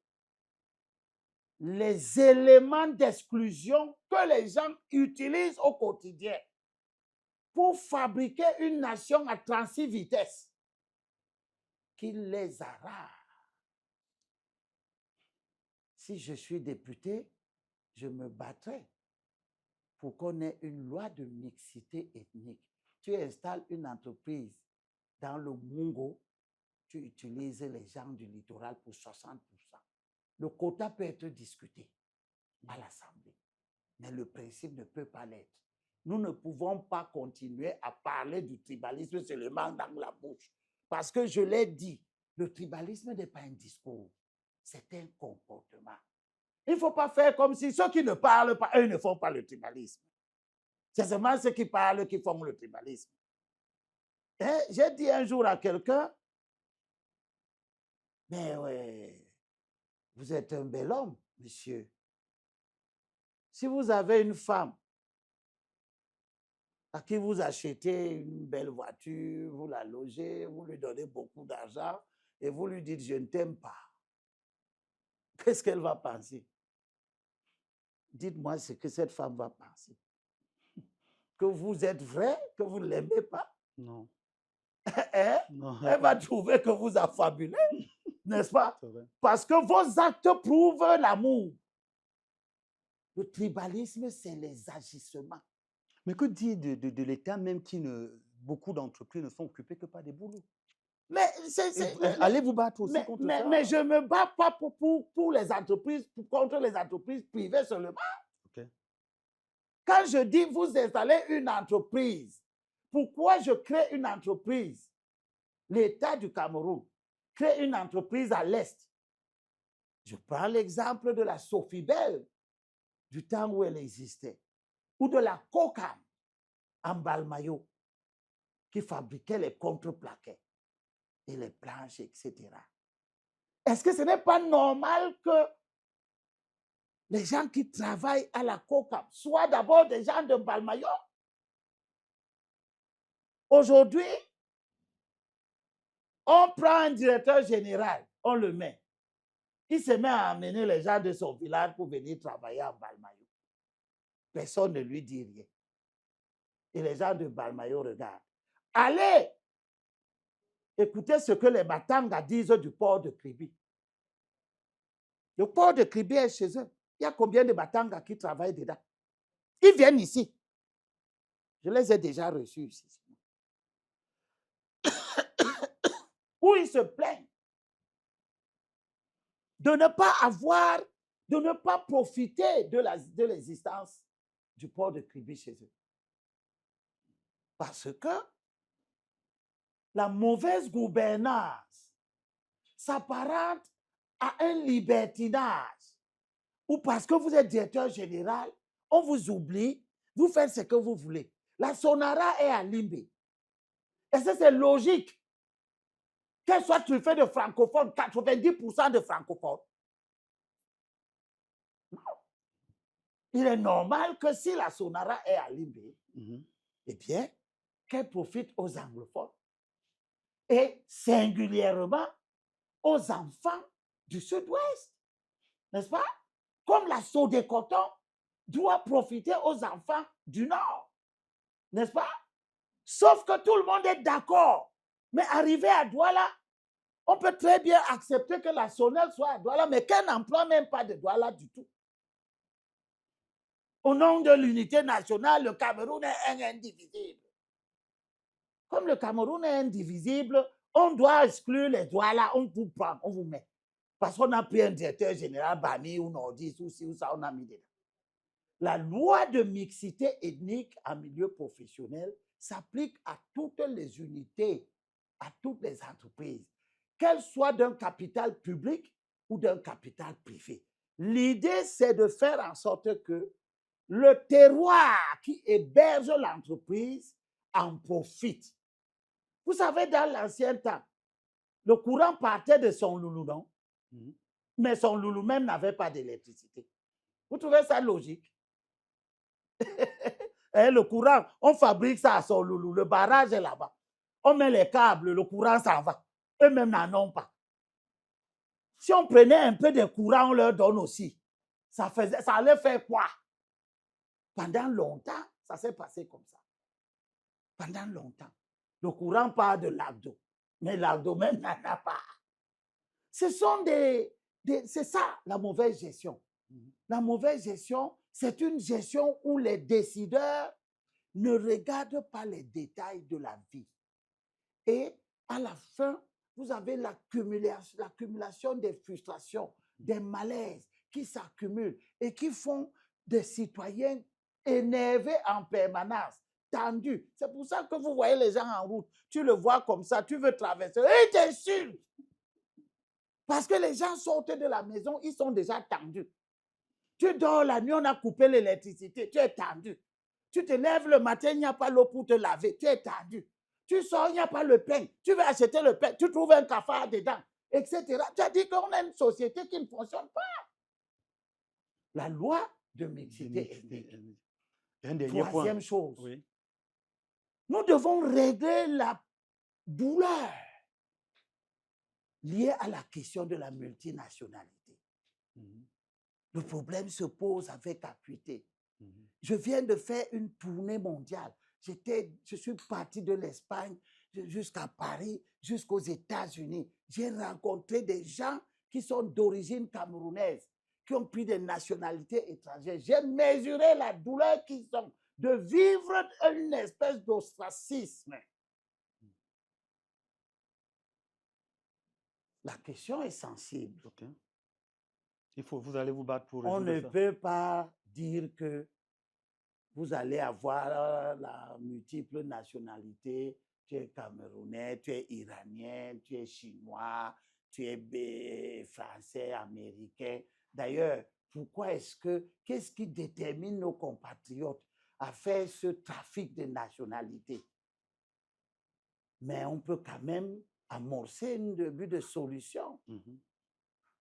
B: les éléments d'exclusion que les gens utilisent au quotidien pour fabriquer une nation à 36 vitesses qui les arrache. Si je suis député, je me battrai pour qu'on ait une loi de mixité ethnique. Tu installes une entreprise dans le Mungo, tu utilises les gens du littoral pour 60%. Le quota peut être discuté à l'Assemblée, mais le principe ne peut pas l'être. Nous ne pouvons pas continuer à parler du tribalisme seulement dans la bouche. Parce que je l'ai dit, le tribalisme n'est pas un discours, c'est un comportement. Il ne faut pas faire comme si ceux qui ne parlent pas, eux ne font pas le tribalisme. C'est seulement ceux qui parlent qui font le tribalisme. J'ai dit un jour à quelqu'un, mais ouais, vous êtes un bel homme, monsieur. Si vous avez une femme à qui vous achetez une belle voiture, vous la logez, vous lui donnez beaucoup d'argent et vous lui dites « je ne t'aime pas », qu'est-ce qu'elle va penser? Dites-moi ce que cette femme va penser. Que vous êtes vrai, que vous ne l'aimez pas?
A: Non.
B: Non. Elle va trouver que vous affabulez, n'est-ce pas? Parce que vos actes prouvent l'amour. Le tribalisme, c'est les agissements.
A: Mais que dit de l'État même qui ne beaucoup d'entreprises ne sont occupées que par des boulots.
B: Mais
A: allez vous battre aussi contre ça.
B: Mais je ne me bats pas pour les entreprises, contre les entreprises privées seulement.
A: Okay.
B: Quand je dis vous installez une entreprise, pourquoi je crée une entreprise? L'État du Cameroun crée une entreprise à l'Est. Je prends l'exemple de la Sofibel, du temps où elle existait, ou de la Cocam en Balmayo, qui fabriquait les contreplaquets et les planches, etc. Est-ce que ce n'est pas normal que les gens qui travaillent à la Cocam soient d'abord des gens de Balmayo? Aujourd'hui, on prend un directeur général, on le met. Il se met à amener les gens de son village pour venir travailler en Balmayo. Personne ne lui dit rien. Et les gens de Balmayo regardent. Allez écoutez ce que les Batangas disent du port de Kribi. Le port de Kribi est chez eux. Il y a combien de Batangas qui travaillent dedans? Ils viennent ici. Je les ai déjà reçus ici. Où ils se plaignent de ne pas avoir, de ne pas profiter de l'existence du port de Kribi chez eux. Parce que la mauvaise gouvernance s'apparente à un libertinage. Ou parce que vous êtes directeur général, on vous oublie, vous faites ce que vous voulez. La Sonara est à Limbe. Et ça, c'est logique. Qu'elle soit truffée de francophones, 90% de francophones. Non. Il est normal que si la Sonara est à Limbe, eh bien, qu'elle profite aux anglophones. Et singulièrement aux enfants du Sud-Ouest. N'est-ce pas? Comme la Sodécoton doit profiter aux enfants du Nord. N'est-ce pas? Sauf que tout le monde est d'accord. Mais arrivé à Douala, on peut très bien accepter que la Sonel soit à Douala, mais qu'elle n'emploie même pas de Douala du tout. Au nom de l'unité nationale, le Cameroun est indivisible. Comme le Cameroun est indivisible, on doit exclure les Douala, on vous prend, on vous met. Parce qu'on a pris un directeur général Bami ou Nordis ou ci ou ça, on a mis dedans. La loi de mixité ethnique en milieu professionnel s'applique à toutes les unités, à toutes les entreprises, qu'elles soient d'un capital public ou d'un capital privé. L'idée, c'est de faire en sorte que le terroir qui héberge l'entreprise en profite. Vous savez, dans l'ancien temps, le courant partait de son loulou, non? Mais son loulou même n'avait pas d'électricité. Vous trouvez ça logique? Le courant, on fabrique ça à son loulou. Le barrage est là-bas. On met les câbles, le courant s'en va. Eux-mêmes n'en ont pas. Si on prenait un peu de courant, on leur donne aussi. Ça allait faire quoi? Pendant longtemps, ça s'est passé comme ça. Pendant longtemps. Le courant part de l'Agdo. Mais l'Agdo même n'en a pas. C'est ça, la mauvaise gestion. La mauvaise gestion, c'est une gestion où les décideurs ne regardent pas les détails de la vie. Et à la fin, vous avez l'accumulation des frustrations, des malaises qui s'accumulent et qui font des citoyens énervés en permanence, tendus. C'est pour ça que vous voyez les gens en route. Tu le vois comme ça, tu veux traverser, et ils t'insultent. Parce que les gens sortent de la maison, ils sont déjà tendus. Tu dors la nuit, on a coupé l'électricité, tu es tendu. Tu te lèves le matin, il n'y a pas l'eau pour te laver, tu es tendu. Tu sors, il n'y a pas le pain, tu veux acheter le pain, tu trouves un cafard dedans, etc. Tu as dit qu'on a une société qui ne fonctionne pas. La loi de mixité ethnique. Troisième chose, oui. Nous devons régler la douleur liée à la question de la multinationalité. Le problème se pose avec acuité. Je viens de faire une tournée mondiale. Je suis parti de l'Espagne jusqu'à Paris, jusqu'aux États-Unis. J'ai rencontré des gens qui sont d'origine camerounaise, qui ont pris des nationalités étrangères. J'ai mesuré la douleur qu'ils ont de vivre une espèce d'ostracisme La question est sensible.
A: OK. Vous allez vous battre pour
B: On
A: résoudre
B: ne
A: ça.
B: peut pas dire que vous allez avoir la multiple nationalité. Tu es camerounais, tu es iranien, tu es chinois, tu es français, américain. D'ailleurs, qu'est-ce qui détermine nos compatriotes à faire ce trafic de nationalités? Mais on peut quand même amorcer un début de solution,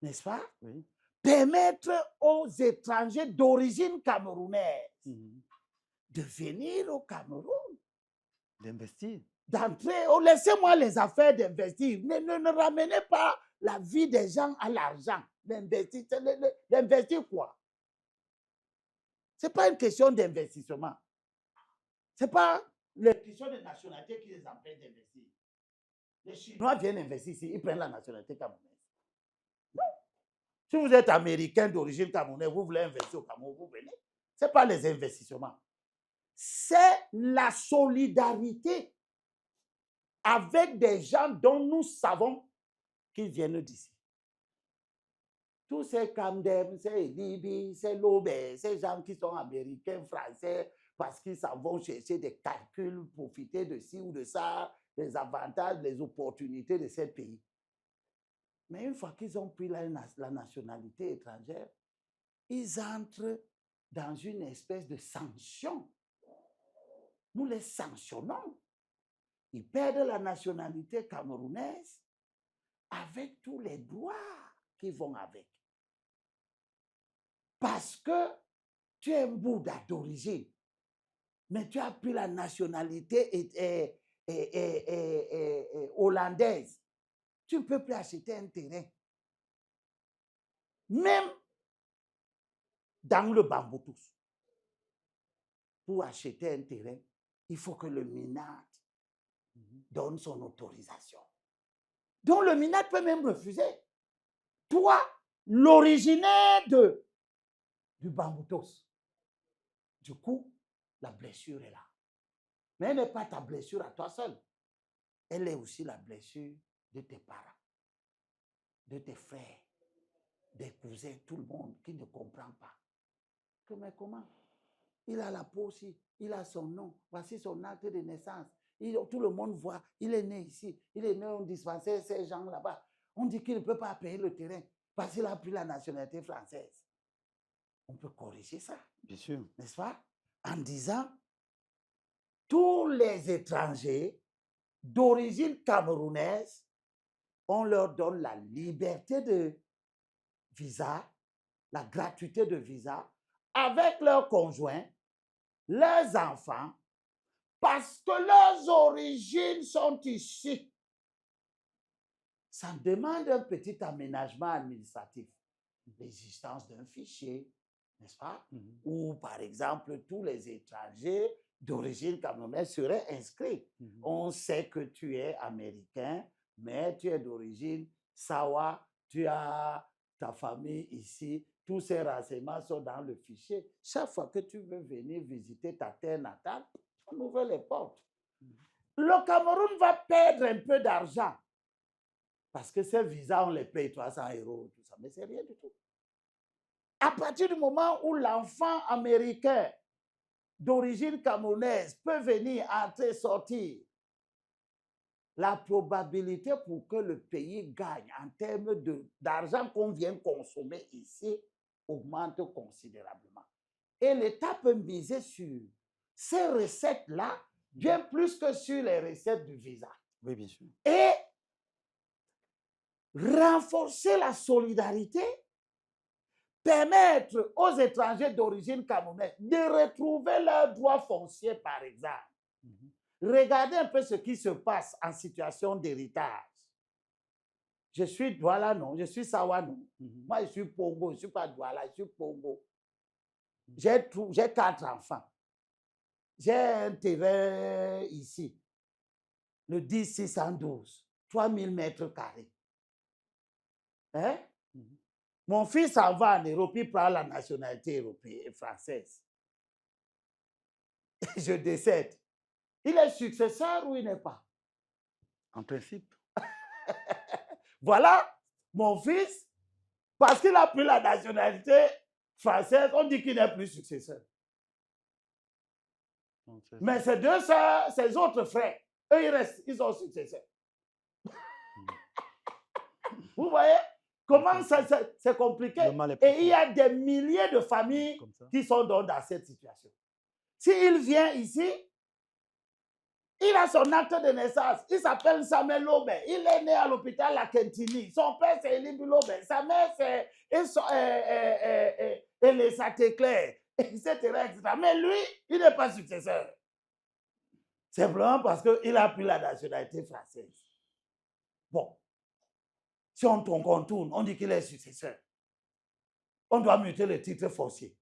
B: n'est-ce pas?
A: Oui.
B: Permettre aux étrangers d'origine camerounaise de venir au Cameroun.
A: D'investir.
B: D'entrer, laissez-moi les affaires d'investir. Ne ramenez pas la vie des gens à l'argent. D'investir quoi? Ce n'est pas une question d'investissement. Ce n'est pas les questions de nationalité qui les empêchent d'investir. Les Chinois viennent investir ici, ils prennent la nationalité camerounaise. Non. Si vous êtes américain d'origine camerounaise, vous voulez investir au Cameroun, vous venez. Ce n'est pas les investissements. C'est la solidarité avec des gens dont nous savons qu'ils viennent d'ici. Tous ces Camden, ces Libye, ces Lobé, ces gens qui sont américains, français, parce qu'ils s'en vont chercher des calculs, profiter de ci ou de ça, les avantages, les opportunités de ces pays. Mais une fois qu'ils ont pris la nationalité étrangère, ils entrent dans une espèce de sanction. Nous les sanctionnons. Ils perdent la nationalité camerounaise avec tous les droits qui vont avec. Parce que tu es un Bouddha d'origine, mais tu as pris la nationalité hollandaise. Tu ne peux plus acheter un terrain. Même dans le Bamboutus, pour acheter un terrain, il faut que le MINAT donne son autorisation. Donc le MINAT peut même refuser. Toi, l'originaire du Bamboutos. Du coup, la blessure est là. Mais elle n'est pas ta blessure à toi seul. Elle est aussi la blessure de tes parents, de tes frères, des cousins, tout le monde qui ne comprend pas. Mais comment? Il a la peau aussi, il a son nom, voici son acte de naissance. Tout le monde voit, il est né ici, il est né, on dispensait ces gens là-bas. On dit qu'il ne peut pas payer le terrain parce qu'il a pris la nationalité française. On peut corriger ça.
A: Bien sûr.
B: N'est-ce pas? En disant, tous les étrangers d'origine camerounaise, on leur donne la liberté de visa, la gratuité de visa, avec leurs conjoints, leurs enfants, parce que leurs origines sont ici. Ça demande un petit aménagement administratif, l'existence d'un fichier, n'est-ce pas? Où, par exemple, tous les étrangers d'origine camerounaise seraient inscrits. On sait que tu es américain, mais tu es d'origine Sawa, tu as ta famille ici, tous ces renseignements sont dans le fichier. Chaque fois que tu veux venir visiter ta terre natale, on ouvre les portes. Le Cameroun va perdre un peu d'argent parce que ces visas, on les paye 300 €, tout ça, mais c'est rien du tout. À partir du moment où l'enfant américain d'origine camerounaise peut venir, entrer, sortir, la probabilité pour que le pays gagne en termes d'argent qu'on vient consommer ici augmente considérablement. Et l'État peut miser sur ces recettes-là bien plus que sur les recettes du visa.
A: Oui, bien sûr.
B: Et renforcer la solidarité, permettre aux étrangers d'origine camerounaise de retrouver leurs droits fonciers, par exemple. Regardez un peu ce qui se passe en situation d'héritage. Je suis Douala, non. Je suis Sawa, non. Moi, je suis Pongo. Je ne suis pas Douala, je suis Pongo. J'ai 4 enfants. J'ai un terrain ici, le 10-612, 3000 mètres carrés. Hein? Mon fils s'en va en Europe, il prend la nationalité européenne, française. Je décède. Il est successeur ou il n'est pas?
A: En principe.
B: Voilà mon fils, parce qu'il a pris la nationalité française, on dit qu'il n'est plus successeur. Mais ses deux sœurs, ses autres frères, eux, ils restent, ils sont successeurs. Vous voyez comment c'est compliqué? Et il y a des milliers de familles qui sont dans cette situation. S'il vient ici, il a son acte de naissance. Il s'appelle Samuel Lobé. Il est né à l'hôpital La Quintini. Son père, c'est Elibi Lobé. Sa mère, c'est Elisa Teclair, etc., etc. Mais lui, il n'est pas successeur. Simplement parce qu'il a pris la nationalité française. Bon. Si on contourne, on dit qu'il est successeur. On doit muter le titre foncier.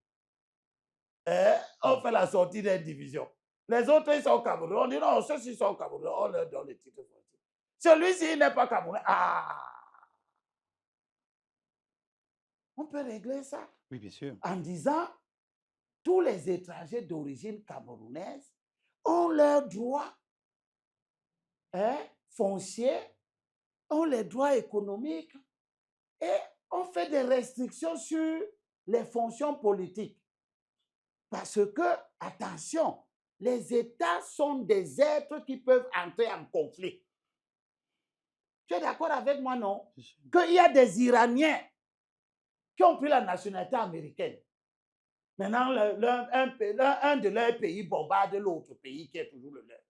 B: On fait la sortie des divisions. Les autres, ils sont Camerounais. On dit non, ceux-ci sont Camerounais. On leur donne le titre foncier. Celui-ci, il n'est pas Camerounais. On peut régler ça.
A: Oui, bien sûr.
B: En disant, tous les étrangers d'origine camerounaise ont leurs droits fonciers, ont les droits économiques et on fait des restrictions sur les fonctions politiques. Parce que, attention, les États sont des êtres qui peuvent entrer en conflit. Tu es d'accord avec moi, non? Qu'il y a des Iraniens qui ont pris la nationalité américaine. Maintenant, un de leurs pays bombarde l'autre pays qui est toujours le leur.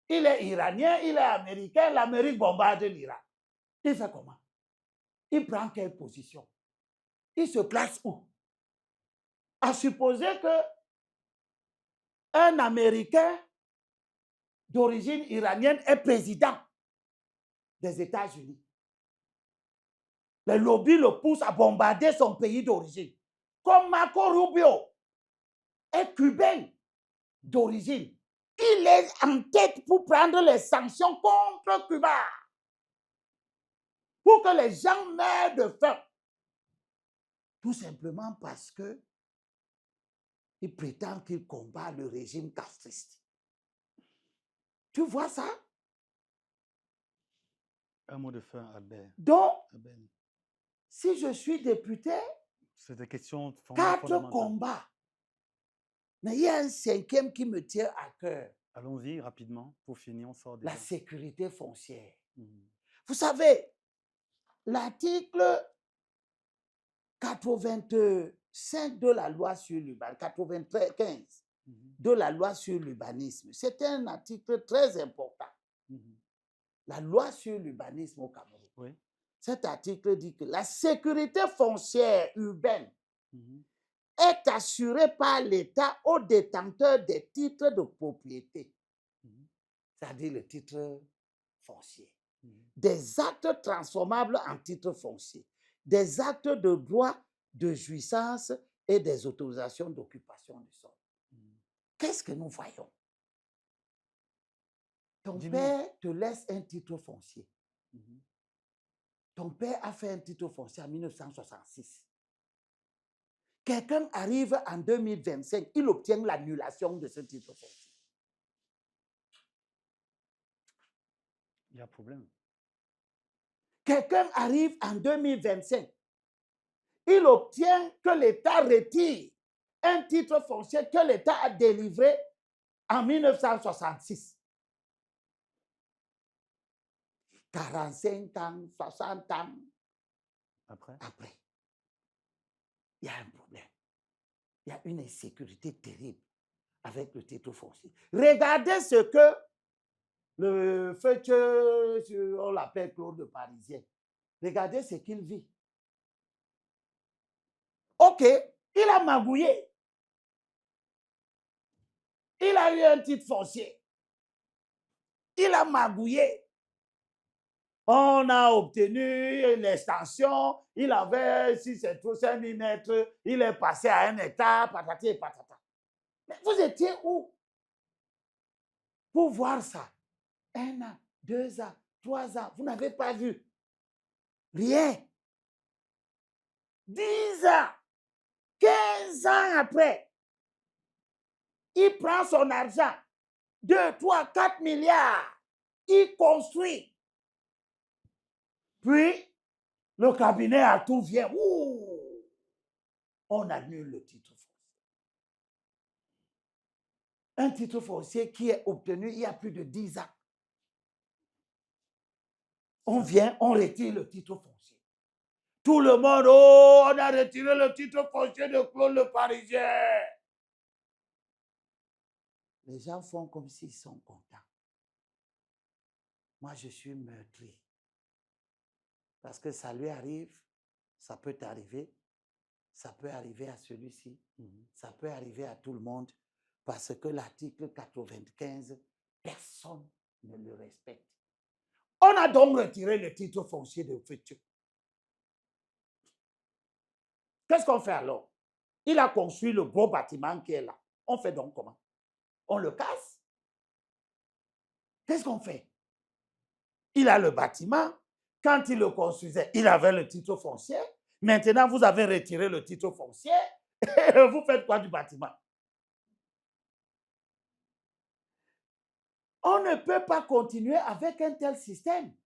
B: Il est iranien, il est américain, l'Amérique bombarde l'Iran. Il fait comment? Il prend quelle position? Il se place où? À supposer qu'un Américain d'origine iranienne est président des États-Unis. Les lobbies le poussent à bombarder son pays d'origine. Comme Marco Rubio est cubain d'origine. Il est en tête pour prendre les sanctions contre Cuba. Pour que les gens meurent de faim. Tout simplement parce que il prétend qu'il combat le régime castriste. Tu vois ça?
A: Un mot de fin, Albert.
B: Donc, si je suis député,
A: c'est des questions
B: 4 combats. Mais il y a un 5e qui me tient à cœur.
A: Allons-y rapidement pour finir, on sort déjà.
B: La sécurité foncière. Vous savez, l'article 85 de la loi sur l'urbanisme, 95 de la loi sur l'urbanisme, c'est un article très important. La loi sur l'urbanisme au Cameroun.
A: Oui.
B: Cet article dit que la sécurité foncière urbaine est assurée par l'État aux détenteurs des titres de propriété, c'est-à-dire le titre foncier, des actes transformables en titres fonciers, des actes de droit de jouissance et des autorisations d'occupation du sol. Qu'est-ce que nous voyons? Ton père te laisse un titre foncier. Ton père a fait un titre foncier en 1966. Quelqu'un arrive en 2025, il obtient l'annulation de ce titre foncier.
A: Il y a un problème.
B: Quelqu'un arrive en 2025, il obtient que l'État retire un titre foncier que l'État a délivré en 1966. 45 ans, 60 ans après, il y a un problème. Il y a une insécurité terrible avec le titre foncier. Regardez ce que le futur, on l'appelle Claude le Parisien. Regardez ce qu'il vit. OK, il a magouillé. Il a eu un titre foncier. Il a magouillé. On a obtenu l'extension. Il avait, si c'est trop 5000 mètres, il est passé à un hectare, patati et patata. Mais vous étiez où pour voir ça? 1 an, 2 ans, 3 ans, vous n'avez pas vu. Rien. 10 ans, 15 ans après, il prend son argent, 2, 3, 4 milliards, il construit. Puis, le cabinet à tout vient. Ouh, on annule le titre foncier. Un titre foncier qui est obtenu il y a plus de 10 ans. On vient, on retire le titre foncier. Tout le monde, oh, on a retiré le titre foncier de Claude le Parisien. Les gens font comme s'ils sont contents. Moi, je suis meurtri. Parce que ça lui arrive, ça peut t'arriver, ça peut arriver à celui-ci, ça peut arriver à tout le monde, parce que l'article 95, personne ne le respecte. On a donc retiré le titre foncier de Futur. Qu'est-ce qu'on fait alors? Il a construit le gros bâtiment qui est là. On fait donc comment? On le casse? Qu'est-ce qu'on fait? Il a le bâtiment. Quand il le construisait, il avait le titre foncier. Maintenant, vous avez retiré le titre foncier. Et vous faites quoi du bâtiment? On ne peut pas continuer avec un tel système.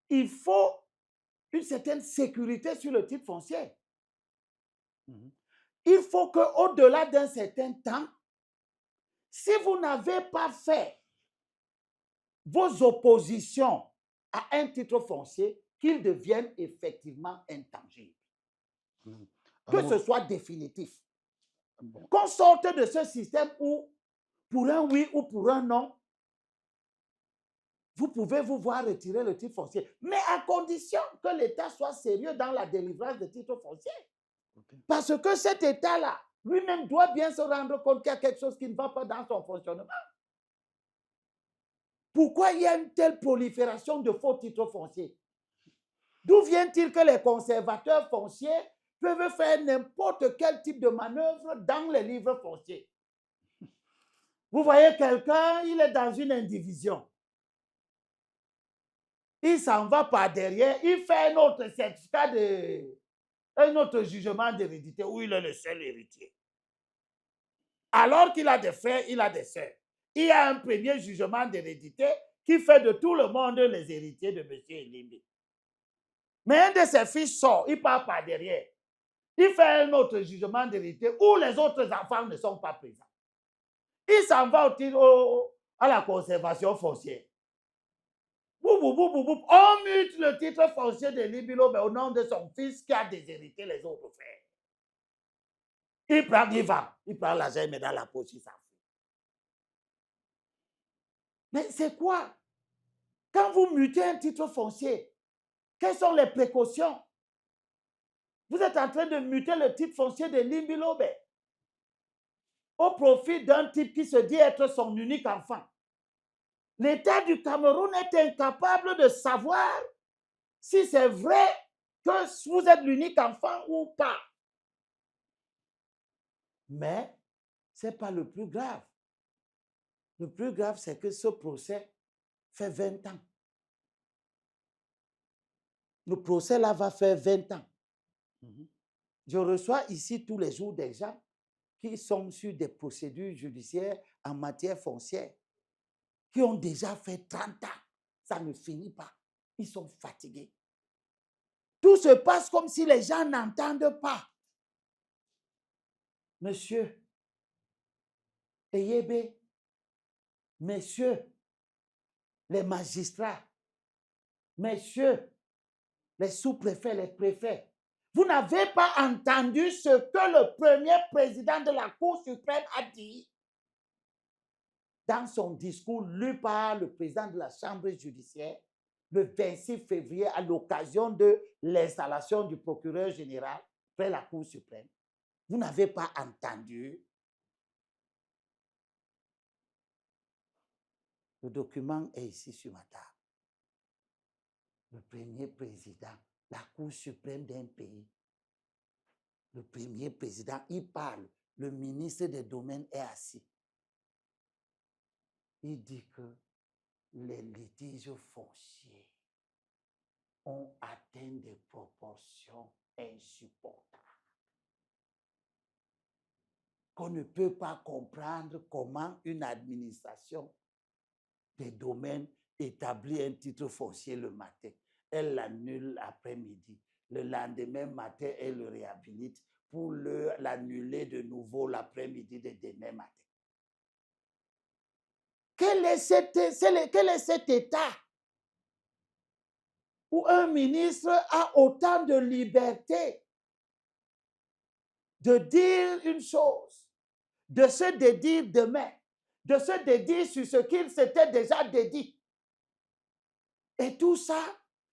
B: Il faut une certaine sécurité sur le titre foncier. Il faut qu'au-delà d'un certain temps, si vous n'avez pas fait vos oppositions à un titre foncier, qu'il devienne effectivement intangible. Que ce soit définitif. Qu'on sorte de ce système où, pour un oui ou pour un non, vous pouvez vous voir retirer le titre foncier, mais à condition que l'État soit sérieux dans la délivrance de titres fonciers. Parce que cet État-là, lui-même doit bien se rendre compte qu'il y a quelque chose qui ne va pas dans son fonctionnement. Pourquoi il y a une telle prolifération de faux titres fonciers? D'où vient-il que les conservateurs fonciers peuvent faire n'importe quel type de manœuvre dans les livres fonciers? Vous voyez quelqu'un, il est dans une indivision. Il s'en va par derrière, il fait un autre certificat un autre jugement d'hérédité où il est le seul héritier. Alors qu'il a des frères, il a des sœurs. Il y a un premier jugement d'hérédité qui fait de tout le monde les héritiers de M. Elimbi. Mais un de ses fils sort, il part par derrière. Il fait un autre jugement d'hérédité où les autres enfants ne sont pas présents. Il s'en va à la conservation foncière. On mute le titre foncier de Libilo, mais au nom de son fils qui a déshérité les autres frères. Il prend l'argent, il met dans la poche, il s'en fout. Mais c'est quoi? Quand vous mutez un titre foncier, quelles sont les précautions? Vous êtes en train de muter le titre foncier de Limbilobe au profit d'un type qui se dit être son unique enfant. L'État du Cameroun est incapable de savoir si c'est vrai que vous êtes l'unique enfant ou pas. Mais ce n'est pas le plus grave. Le plus grave, c'est que ce procès fait 20 ans. Le procès-là va faire 20 ans. Je reçois ici tous les jours des gens qui sont sur des procédures judiciaires en matière foncière, qui ont déjà fait 30 ans. Ça ne finit pas. Ils sont fatigués. Tout se passe comme si les gens n'entendent pas. Monsieur Eyebe, messieurs les magistrats, messieurs les sous-préfets, les préfets, vous n'avez pas entendu ce que le premier président de la Cour suprême a dit dans son discours lu par le président de la Chambre judiciaire le 26 février à l'occasion de l'installation du procureur général près la Cour suprême. Vous n'avez pas entendu? Le document est ici sur ma table. Le premier président, la Cour suprême d'un pays, le premier président, il parle, le ministre des Domaines est assis. Il dit que les litiges fonciers ont atteint des proportions insupportables. Qu'on ne peut pas comprendre comment une administration des domaines établit un titre foncier le matin. elle l'annule l'après-midi. Le lendemain matin, elle le réhabilite pour l'annuler de nouveau l'après-midi de demain matin. Quel est cet état où un ministre a autant de liberté de dire une chose, de se dédire demain, de se dédire sur ce qu'il s'était déjà dédit. Et tout ça,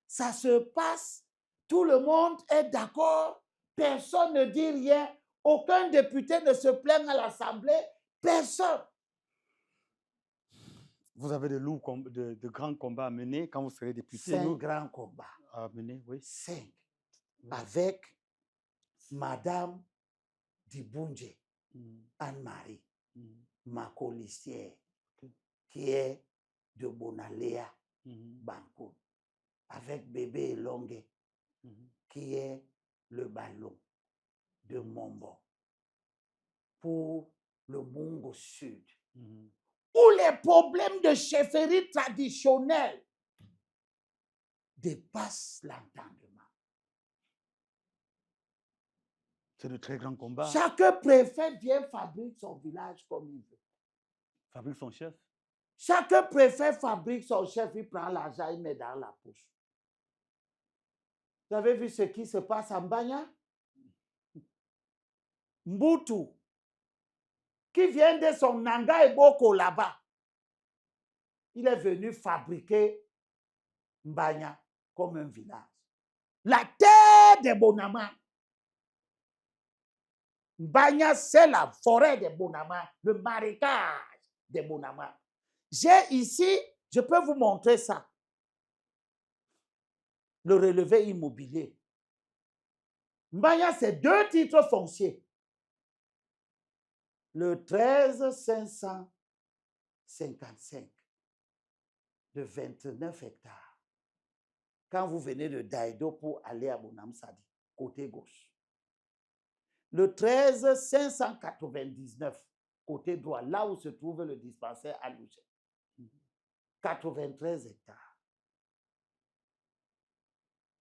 B: ça se passe, tout le monde est d'accord, personne ne dit rien, aucun député ne se plaint à l'Assemblée, personne.
A: Vous avez de grands combats à mener quand vous serez député.
B: 5 grands combats.
A: À mener, oui.
B: 5. Oui. Avec Madame Dibunje, Anne-Marie, ma colistière, qui est de Bonalea, Bancoun, avec bébé Longue, qui est le ballon de Mombo, pour le Mungo Sud, où les problèmes de chefferie traditionnelle dépassent l'entendement.
A: C'est de très grands combats.
B: Chaque préfet vient fabrique son village comme il veut.
A: Fabrique son chef.
B: Chaque préfet fabrique son chef, il prend l'argent, il met dans la poche. Vous avez vu ce qui se passe en Banya? Mbutu, qui vient de son Nanga et Boko là-bas, il est venu fabriquer Mbanya comme un village. La terre des Bonama. Mbanya, c'est la forêt des Bonama, le marécage des Bonama. J'ai ici, je peux vous montrer ça. Le relevé immobilier. Mbanya, c'est 2 titres fonciers. Le 13 555 de 29 hectares. Quand vous venez de Daïdo pour aller à Bonam Sadi, côté gauche. Le 13 599, côté droit, là où se trouve le dispensaire à Louget. 93 hectares.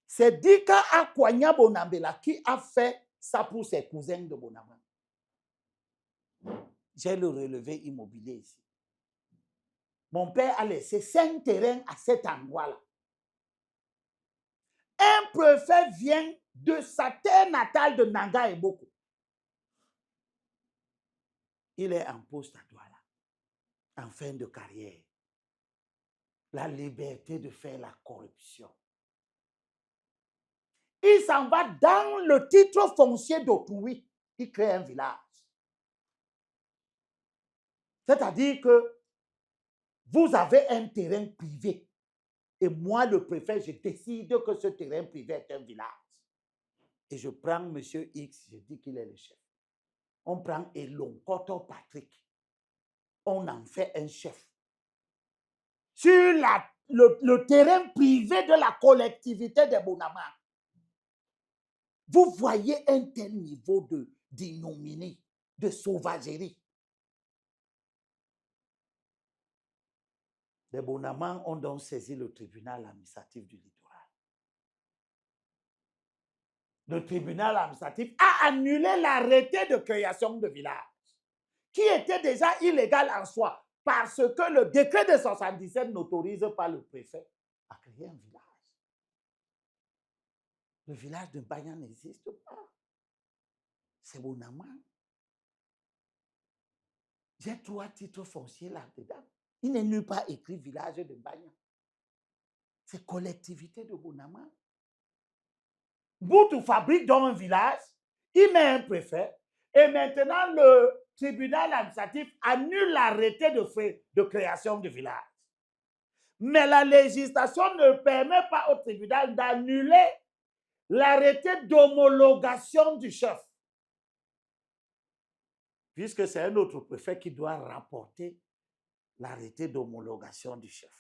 B: C'est Dika Akwanya Bonambela qui a fait ça pour ses cousins de Bonama. J'ai le relevé immobilier ici. Mon père a laissé 5 terrains à cet endroit-là. Un préfet vient de sa terre natale de Nanga et Boko. Il est en poste à Douala, en fin de carrière. La liberté de faire la corruption. Il s'en va dans le titre foncier d'autrui. Il crée un village. C'est-à-dire que vous avez un terrain privé. Et moi, le préfet, je décide que ce terrain privé est un village. Et je prends M. X, je dis qu'il est le chef. On prend Elonkoto Patrick. On en fait un chef. Sur le terrain privé de la collectivité de Bonama. Vous voyez un tel niveau d'ignominie, de sauvagerie. Les Bonamans ont donc saisi le tribunal administratif du littoral. Le tribunal administratif a annulé l'arrêté de création de village, qui était déjà illégal en soi, parce que le décret de 77 n'autorise pas le préfet à créer un village. Le village de Banya n'existe pas. C'est Bonamang. J'ai 3 titres fonciers là-dedans. Il n'est nulle part écrit village de Banya. C'est collectivité de Bonamang. Boutou fabrique dans un village, il met un préfet, et maintenant le tribunal administratif annule l'arrêté de création du village. Mais la législation ne permet pas au tribunal d'annuler l'arrêté d'homologation du chef. Puisque c'est un autre préfet qui doit rapporter l'arrêté d'homologation du chef.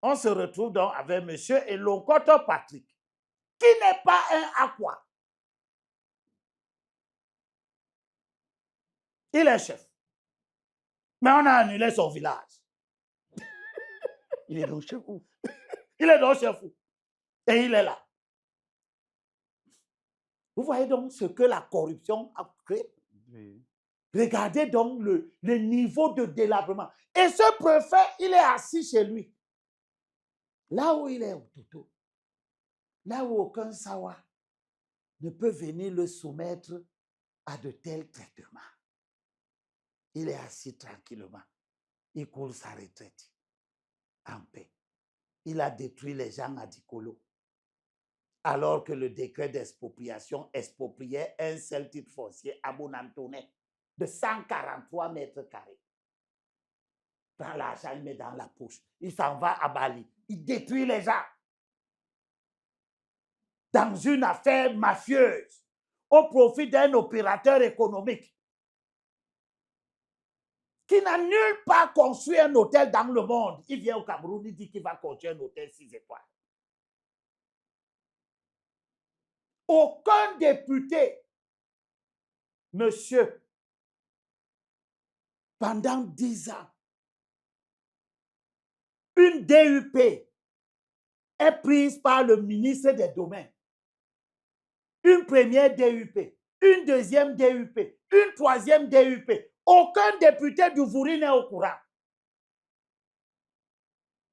B: On se retrouve donc avec M. Elonkoto Patrick, qui n'est pas un Aqua. Il est chef. Mais on a annulé son village.
A: Il est donc chef où?
B: Il est donc chef. Et il est là. Vous voyez donc ce que la corruption a créé. Oui. Regardez donc le niveau de délabrement. Et ce préfet, il est assis chez lui. Là où il est au Toto. Là où aucun sawa ne peut venir le soumettre à de tels traitements. Il est assis tranquillement. Il court sa retraite en paix. Il a détruit les gens à Dikolo. Alors que le décret d'expropriation expropriait un seul titre foncier à Bonantonais de 143 mètres carrés. Prend l'argent, il met dans la poche. Il s'en va à Bali. Il détruit les gens. Dans une affaire mafieuse, au profit d'un opérateur économique qui n'a nulle part construit un hôtel dans le monde. Il vient au Cameroun, il dit qu'il va construire un hôtel 6 étoiles. Aucun député, monsieur, pendant 10 ans, une DUP est prise par le ministre des Domaines. Une première DUP, une deuxième DUP, une troisième DUP. Aucun député du Vouri n'est au courant.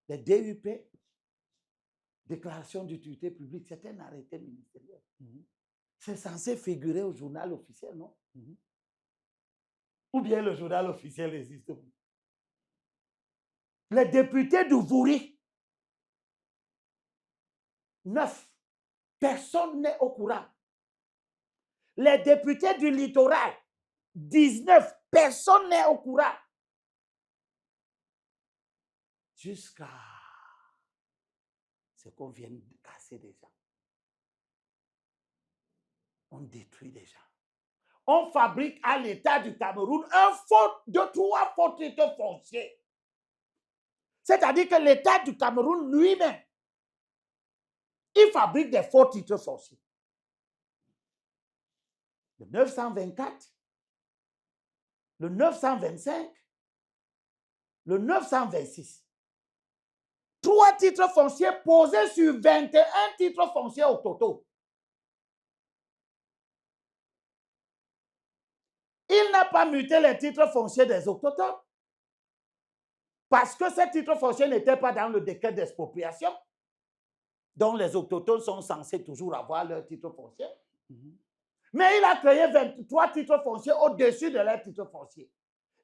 B: Les DUP, déclaration d'utilité publique, c'est un arrêté ministériel. C'est censé figurer au journal officiel, non? Ou bien le journal officiel existe. Les députés du Vouri, 9, personne n'est au courant. Les députés du littoral, 19, personne n'est au courant. Jusqu'à ce qu'on vienne de casser des gens. On détruit des gens. On fabrique à l'État du Cameroun 3 faux titres fonciers. C'est-à-dire que l'État du Cameroun lui-même, il fabrique des faux titres fonciers. Le 924, le 925, le 926. 3 titres fonciers posés sur 21 titres fonciers au total. Il n'a pas muté les titres fonciers des autochtones parce que ces titres fonciers n'étaient pas dans le décret d'expropriation dont les autochtones sont censés toujours avoir leur titre foncier. Mais il a créé 23 titres fonciers au-dessus de leurs titres fonciers.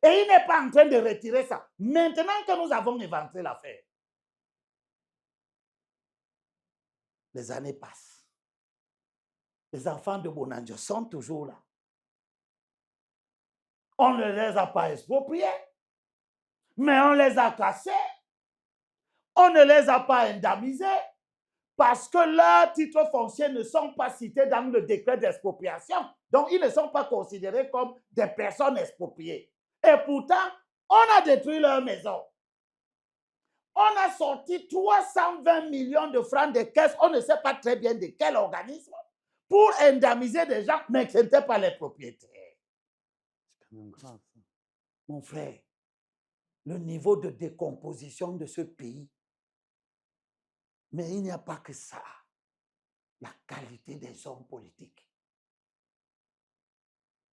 B: Et il n'est pas en train de retirer ça. Maintenant que nous avons éventré l'affaire, les années passent. Les enfants de Bonanjo sont toujours là. On ne les a pas expropriés, mais on les a cassés. On ne les a pas indemnisés parce que leurs titres fonciers ne sont pas cités dans le décret d'expropriation. Donc, ils ne sont pas considérés comme des personnes expropriées. Et pourtant, on a détruit leur maison. On a sorti 320 millions de francs de caisse, on ne sait pas très bien de quel organisme, pour indemniser des gens, mais ce n'étaient pas les propriétaires. C'est quand même grave. Mon frère, le niveau de décomposition de ce pays, mais il n'y a pas que ça. La qualité des hommes politiques.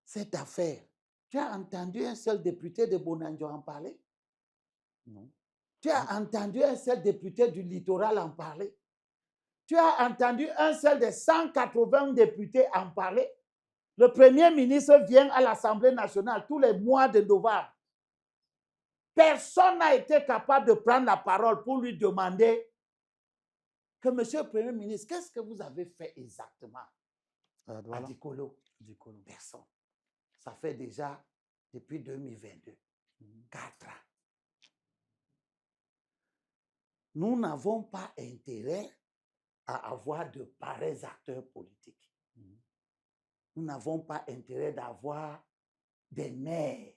B: Cette affaire, tu as entendu un seul député de Bonanjo en parler? Non. Tu as entendu un seul député du littoral en parler? Tu as entendu un seul des 180 députés en parler? Le Premier ministre vient à l'Assemblée nationale tous les mois de novembre. Personne n'a été capable de prendre la parole pour lui demander que Monsieur le Premier ministre, qu'est-ce que vous avez fait exactement à Dikolo? Personne. Ça fait déjà depuis 2022, 4 ans. Nous n'avons pas intérêt à avoir de pareils acteurs politiques. Nous n'avons pas intérêt d'avoir des maires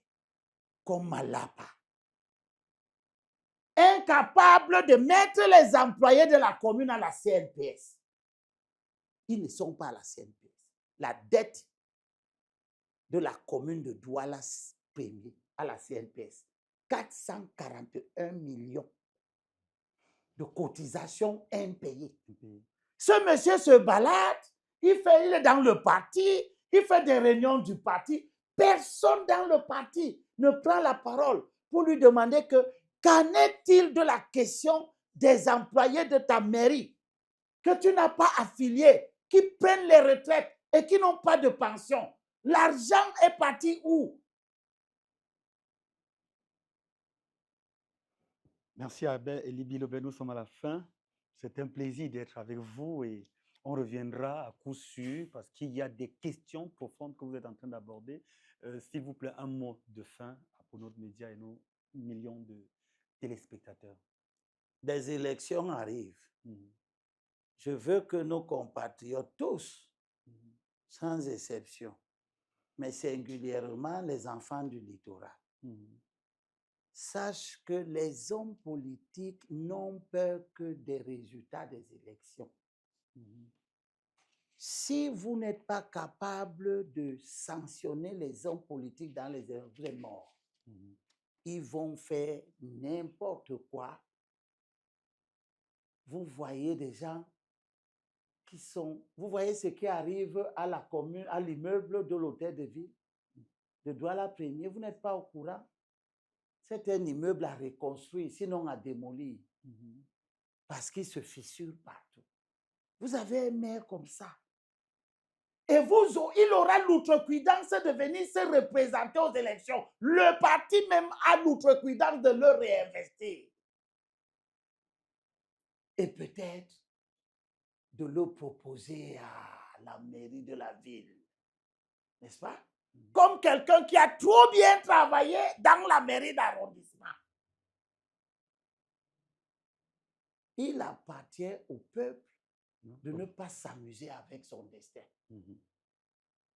B: comme Malapa, incapables de mettre les employés de la commune à la CNPS. Ils ne sont pas à la CNPS. La dette de la commune de Douala à la CNPS, 441 millions de cotisations impayées. Ce monsieur se balade, il est dans le parti, il fait des réunions du parti. Personne dans le parti ne prend la parole pour lui demander qu'en est-il de la question des employés de ta mairie que tu n'as pas affiliés, qui prennent les retraites et qui n'ont pas de pension. L'argent est parti où?
A: Merci Abel et Libby Lobé, nous sommes à la fin. C'est un plaisir d'être avec vous et on reviendra à coup sûr parce qu'il y a des questions profondes que vous êtes en train d'aborder. S'il vous plaît, un mot de fin pour notre média et nos millions de téléspectateurs.
B: Des élections arrivent. Je veux que nos compatriotes, tous, sans exception, mais singulièrement les enfants du littoral, sachent que les hommes politiques n'ont peur que des résultats des élections. Si vous n'êtes pas capable de sanctionner les hommes politiques dans les vrais morts, ils vont faire n'importe quoi. Vous voyez des gens qui sont... Vous voyez ce qui arrive à la commune, à l'immeuble de l'hôtel de ville de Douala Premier. Vous n'êtes pas au courant. C'est un immeuble à reconstruire, sinon à démolir. Parce qu'il se fissure partout. Vous avez un maire comme ça. Et il aura l'outrecuidance de venir se représenter aux élections. Le parti même a l'outrecuidance de le réinvestir. Et peut-être de le proposer à la mairie de la ville. N'est-ce pas? Comme quelqu'un qui a trop bien travaillé dans la mairie d'arrondissement. Il appartient au peuple de ne pas s'amuser avec son destin.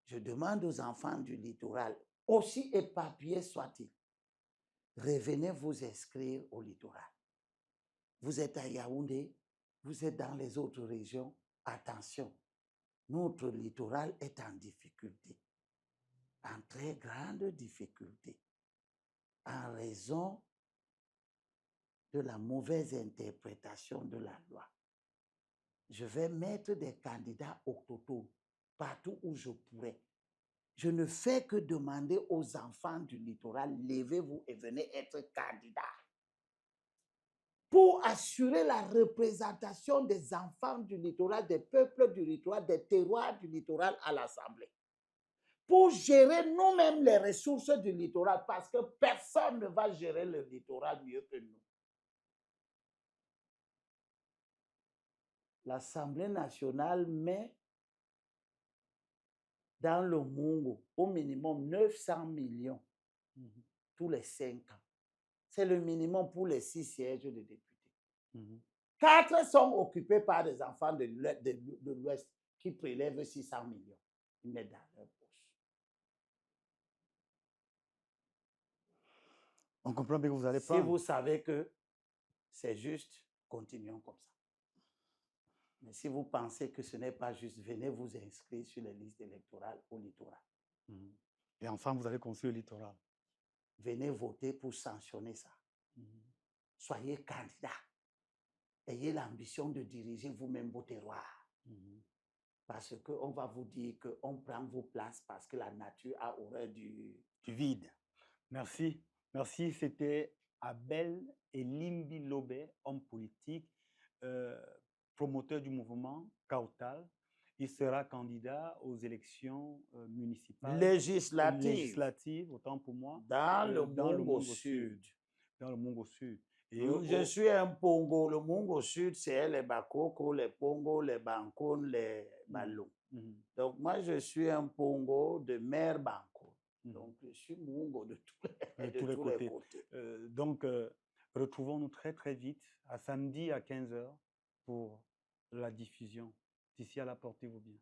B: Je demande aux enfants du littoral, aussi éparpillés soient-ils, revenez vous inscrire au littoral. Vous êtes à Yaoundé, vous êtes dans les autres régions, attention, notre littoral est en difficulté, en très grande difficulté, en raison de la mauvaise interprétation de la loi. Je vais mettre des candidats autochtones partout où je pourrai. Je ne fais que demander aux enfants du littoral, levez-vous et venez être candidats pour assurer la représentation des enfants du littoral, des peuples du littoral, des terroirs du littoral à l'Assemblée. Pour gérer nous-mêmes les ressources du littoral, parce que personne ne va gérer le littoral mieux que nous. L'Assemblée nationale met dans le Mungo au minimum 900 millions tous les 5 ans. C'est le minimum pour les 6 sièges de députés. 4 sont occupés par des enfants de l'Ouest qui prélèvent 600 millions. Ils mettent dans leur poche.
A: On comprend bien que vous allez
B: pas. Si vous savez que c'est juste, continuons comme ça. Mais si vous pensez que ce n'est pas juste, venez vous inscrire sur les listes électorales au littoral.
A: Et enfin, vous allez construire le littoral.
B: Venez voter pour sanctionner ça. Soyez candidat. Ayez l'ambition de diriger vous-même vos terroirs. Parce qu'on va vous dire qu'on prend vos places parce que la nature a horreur du
A: vide. Merci. Merci. C'était Abel Elimbi Lobé, homme politique, promoteur du mouvement Kautal. Il sera candidat aux élections municipales.
B: Législatives,
A: autant pour moi.
B: Dans le Mungo Sud.
A: Dans le Mungo Sud.
B: Et je suis un Pongo. Le Mungo Sud, c'est les Bakoko, les Pongo, les Bankon, les Balou. Donc, moi, je suis un Pongo de Mère Banco. Donc, je suis Mungo de tous les côtés.
A: Donc, retrouvons-nous très, très vite, à samedi à 15h, pour la diffusion. D'ici à là, portez-vous bien.